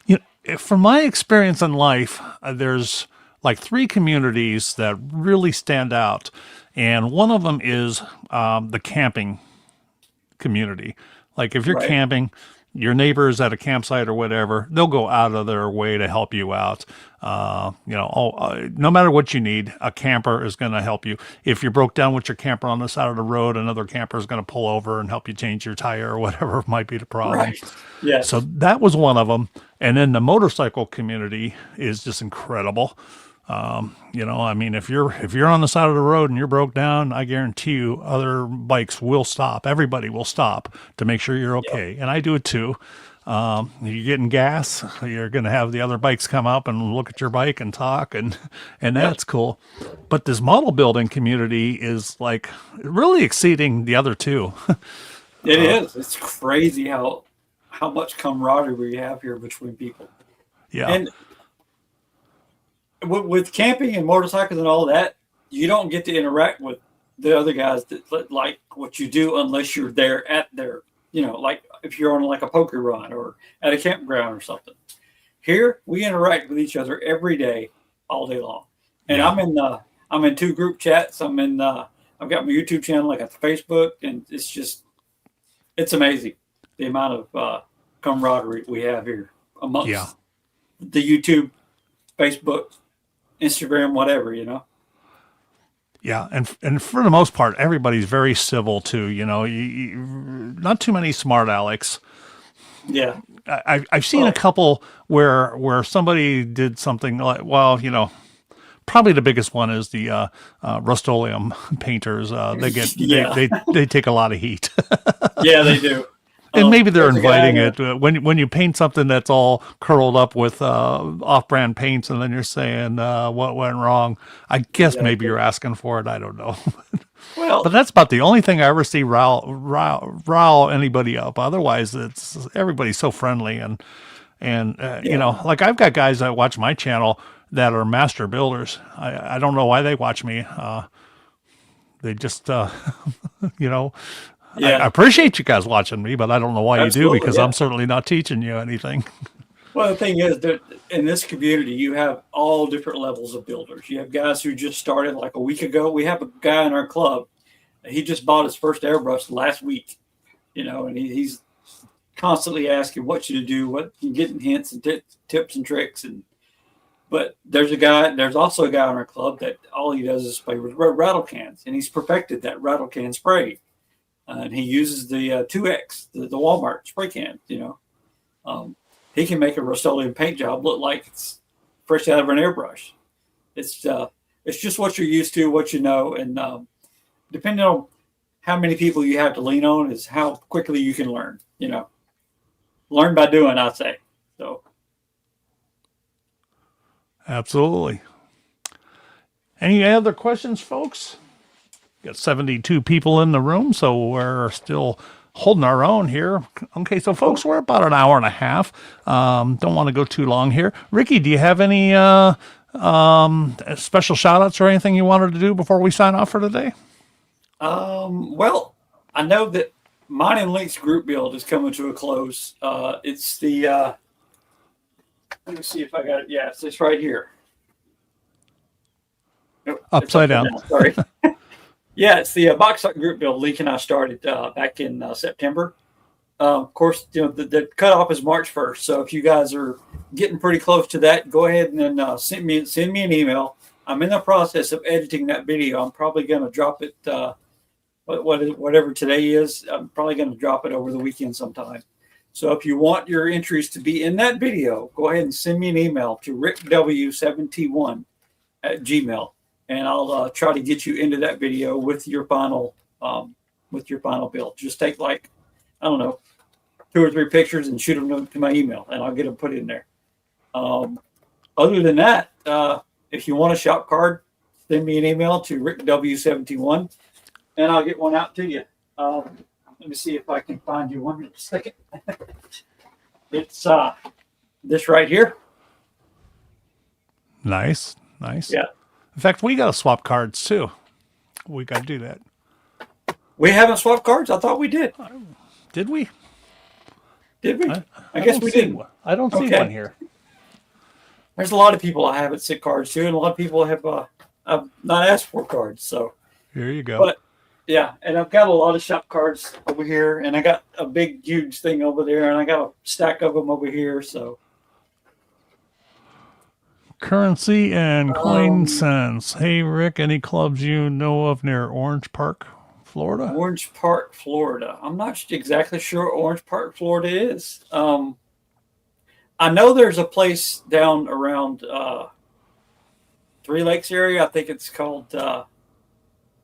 From my experience in life, there's like 3 communities that really stand out. And one of them is the camping community. Like if you're right, camping, your neighbors at a campsite or whatever, they'll go out of their way to help you out. No matter what you need, a camper is going to help you. If you're broke down with your camper on the side of the road, another camper is going to pull over and help you change your tire or whatever might be the problem. right, yes, So that was one of them. And then the motorcycle community is just incredible. If you're on the side of the road and you're broke down, I guarantee you other bikes will stop. Everybody will stop to make sure you're yep, okay. And I do it too. You're getting gas. You're going to have the other bikes come up and look at your bike and talk, and that's cool. But this model building community is like really exceeding the other two. It is. It's crazy how much camaraderie we have here between people. Yeah. And with camping and motorcycles and all that, you don't get to interact with the other guys that like what you do unless you're there at their, like if you're on like a poker run or at a campground or something. Here we interact with each other every day, all day long. And yeah. I'm in 2 group chats. I've got my YouTube channel, I got the Facebook, and it's amazing the amount of camaraderie we have here amongst the YouTube, Facebook, Instagram, whatever, Yeah, and for the most part, everybody's very civil too. Not too many smart Alex. Yeah, I've seen a couple where somebody did something like, probably the biggest one is the Rust-Oleum painters. They take a lot of heat. Yeah, they do. And maybe they're inviting it when you paint something that's all curled up with off-brand paints, and then you're saying what went wrong. I guess maybe you're asking for it. I don't know. Well, but that's about the only thing I ever see rile anybody up. Otherwise, everybody's so friendly and like I've got guys that watch my channel that are master builders. I don't know why they watch me. They just Yeah. I appreciate you guys watching me, but I don't know why Absolutely, you do, because I'm certainly not teaching you anything. Well, the thing is that in this community, you have all different levels of builders. You have guys who just started like a week ago. We have a guy in our club. He just bought his first airbrush last week, and he's constantly asking what should you do, getting hints and tips and tricks. But there's also a guy in our club that all he does is spray with rattle cans, and he's perfected that rattle can spray. And he uses the 2X, the Walmart spray can. He can make a Rust-Oleum paint job look like it's fresh out of an airbrush. It's just what you're used to, what you know, and depending on how many people you have to lean on is how quickly you can learn. Learn by doing, I'd say. So, absolutely. Any other questions, folks? Got 72 people in the room, so we're still holding our own here. Okay, so folks, we're about an hour and a half. Don't want to go too long here. Ricky, do you have any special shout-outs or anything you wanted to do before we sign off for today? Well, I know that mine and Link's group build is coming to a close. It's the, let me see if I got it. Yeah, it's right here. Upside down. Sorry. Yeah, it's the box stock group build Link and I started back in September. Of course, the cutoff is March 1st. So if you guys are getting pretty close to that, go ahead and send me an email. I'm in the process of editing that video. I'm probably going to drop it, whatever today is. I'm probably going to drop it over the weekend sometime. So if you want your entries to be in that video, go ahead and send me an email to rickw7t1@gmail.com. And I'll try to get you into that video with your final build. Just take 2 or 3 pictures and shoot them to my email, and I'll get them put in there. Other than that, if you want a shop card, send me an email to rickw7t1, and I'll get one out to you. Let me see if I can find you one second. It's this right here. Nice. Yeah. In fact, we got to swap cards too. We got to do that. We haven't swapped cards? I thought we did. Did we? Did we? I guess we didn't. I don't see one here. There's a lot of people I haven't sent cards to, and a lot of people have I've not asked for cards. So here you go. But yeah, and I've got a lot of shop cards over here, and I got a big, huge thing over there, and I got a stack of them over here. So. Currency and coin cents. Hey, Rick, any clubs you know of near Orange Park, Florida? Orange Park, Florida. I'm not exactly sure what Orange Park, Florida is. I know there's a place down around Three Lakes area. I think it's called,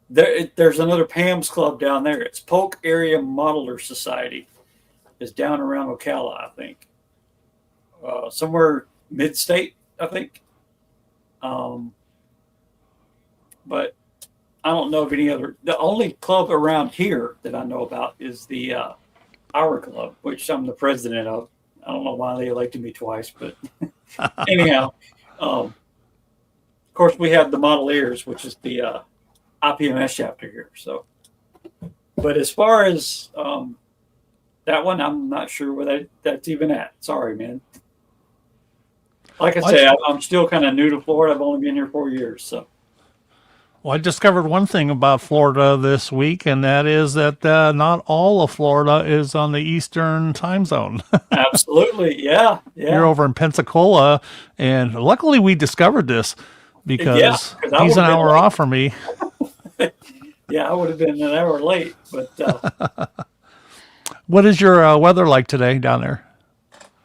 there's another Pam's Club down there. It's Polk Area Modeler Society. is down around Ocala, I think. Somewhere mid-state, I think. But I don't know of any other. The only club around here that I know about is the Our Club, which I'm the president of. I don't know why they elected me twice, but anyhow, of course we have the Modeliers, which is the IPMS chapter here. So, but as far as that one, I'm not sure where that's even at. Sorry, man. Like I say, I'm still kind of new to Florida. I've only been here 4 years, so. Well, I discovered one thing about Florida this week, and that is that not all of Florida is on the Eastern time zone. Absolutely, yeah. You're over in Pensacola, and luckily we discovered this because he's an hour off from me. Yeah, I would have been an hour late, but. What is your weather like today down there?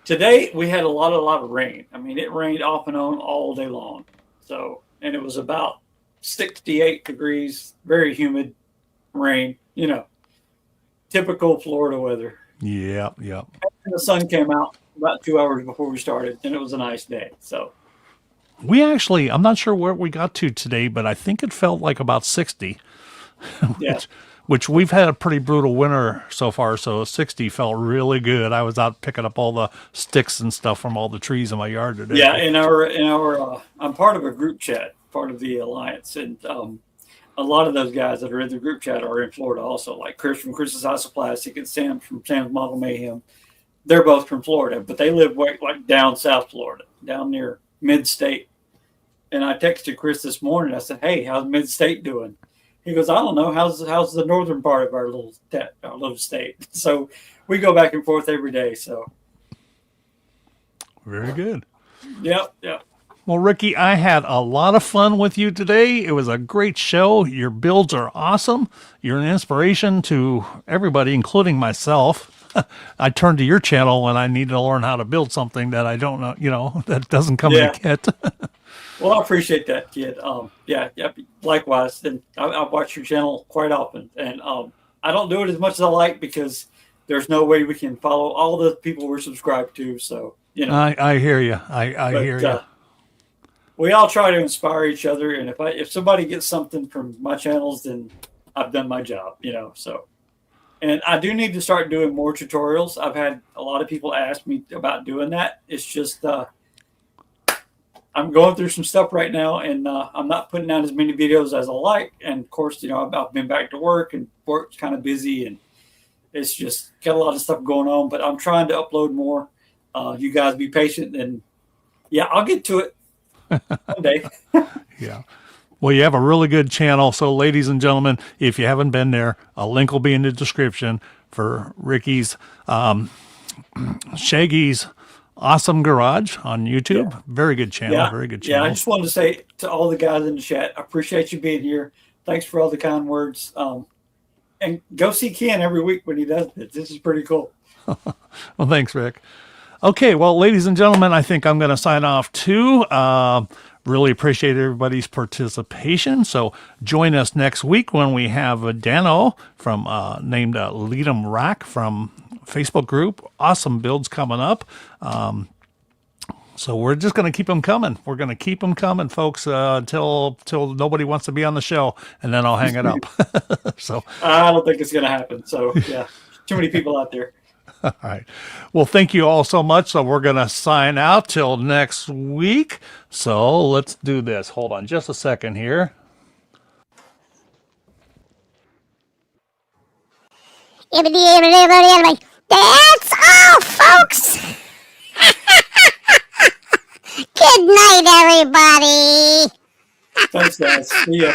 Today we had a lot of rain. I mean, it rained off and on all day long. So, and it was about 68 degrees, very humid rain, typical Florida weather. Yeah. And the sun came out about 2 hours before we started, and it was a nice day. So we actually, I'm not sure where we got to today, but I think it felt like about 60. Yeah. Which we've had a pretty brutal winter so far, so 60 felt really good. I was out picking up all the sticks and stuff from all the trees in my yard today. Yeah, in our I'm part of a group chat, part of the alliance, and a lot of those guys that are in the group chat are in Florida also, like Chris from Chris's House of Plastic and Sam from Sam's Model Mayhem. They're both from Florida, but they live like down South Florida, down near mid-state. And I texted Chris this morning. I said, "Hey, how's mid-state doing?" He goes, "I don't know. How's the northern part of our little state?" So we go back and forth every day. So very good. Yep. Well, Ricky, I had a lot of fun with you today. It was a great show. Your builds are awesome. You're an inspiration to everybody, including myself. I turned to your channel when I needed to learn how to build something that I don't know, that doesn't come in a kit. Well, I appreciate that, kid. Yeah, likewise. And I watch your channel quite often, and I don't do it as much as I like because there's no way we can follow all the people we're subscribed to. So I hear you. I hear you. We all try to inspire each other, and if somebody gets something from my channels, then I've done my job. So. And I do need to start doing more tutorials. I've had a lot of people ask me about doing that. It's just I'm going through some stuff right now, and I'm not putting out as many videos as I like. And of course, I've been back to work, and work's kind of busy, and it's just got a lot of stuff going on. But I'm trying to upload more. You guys be patient, and I'll get to it one day. Yeah. Well, you have a really good channel. So, ladies and gentlemen, if you haven't been there, a link will be in the description for Ricky's, Shaggy's Awesome Garage on YouTube. Yeah. Very good channel. Very good channel. Yeah, I just wanted to say to all the guys in the chat, I appreciate you being here. Thanks for all the kind words. And go see Ken every week when he does it. This is pretty cool. Well, thanks, Rick. Okay, well, ladies and gentlemen, I think I'm going to sign off too. Really appreciate everybody's participation. So join us next week when we have Dano from named Lead 'em Rack from Facebook group. Awesome builds coming up. So we're just going to keep them coming. We're going to keep them coming, folks, until nobody wants to be on the show, and then I'll hang it up. So I don't think it's going to happen. So yeah, too many people out there. All right. Well, thank you all so much. So we're going to sign out till next week. So let's do this. Hold on just a second here. That's all, folks. Good night, everybody. Thanks, guys. See ya.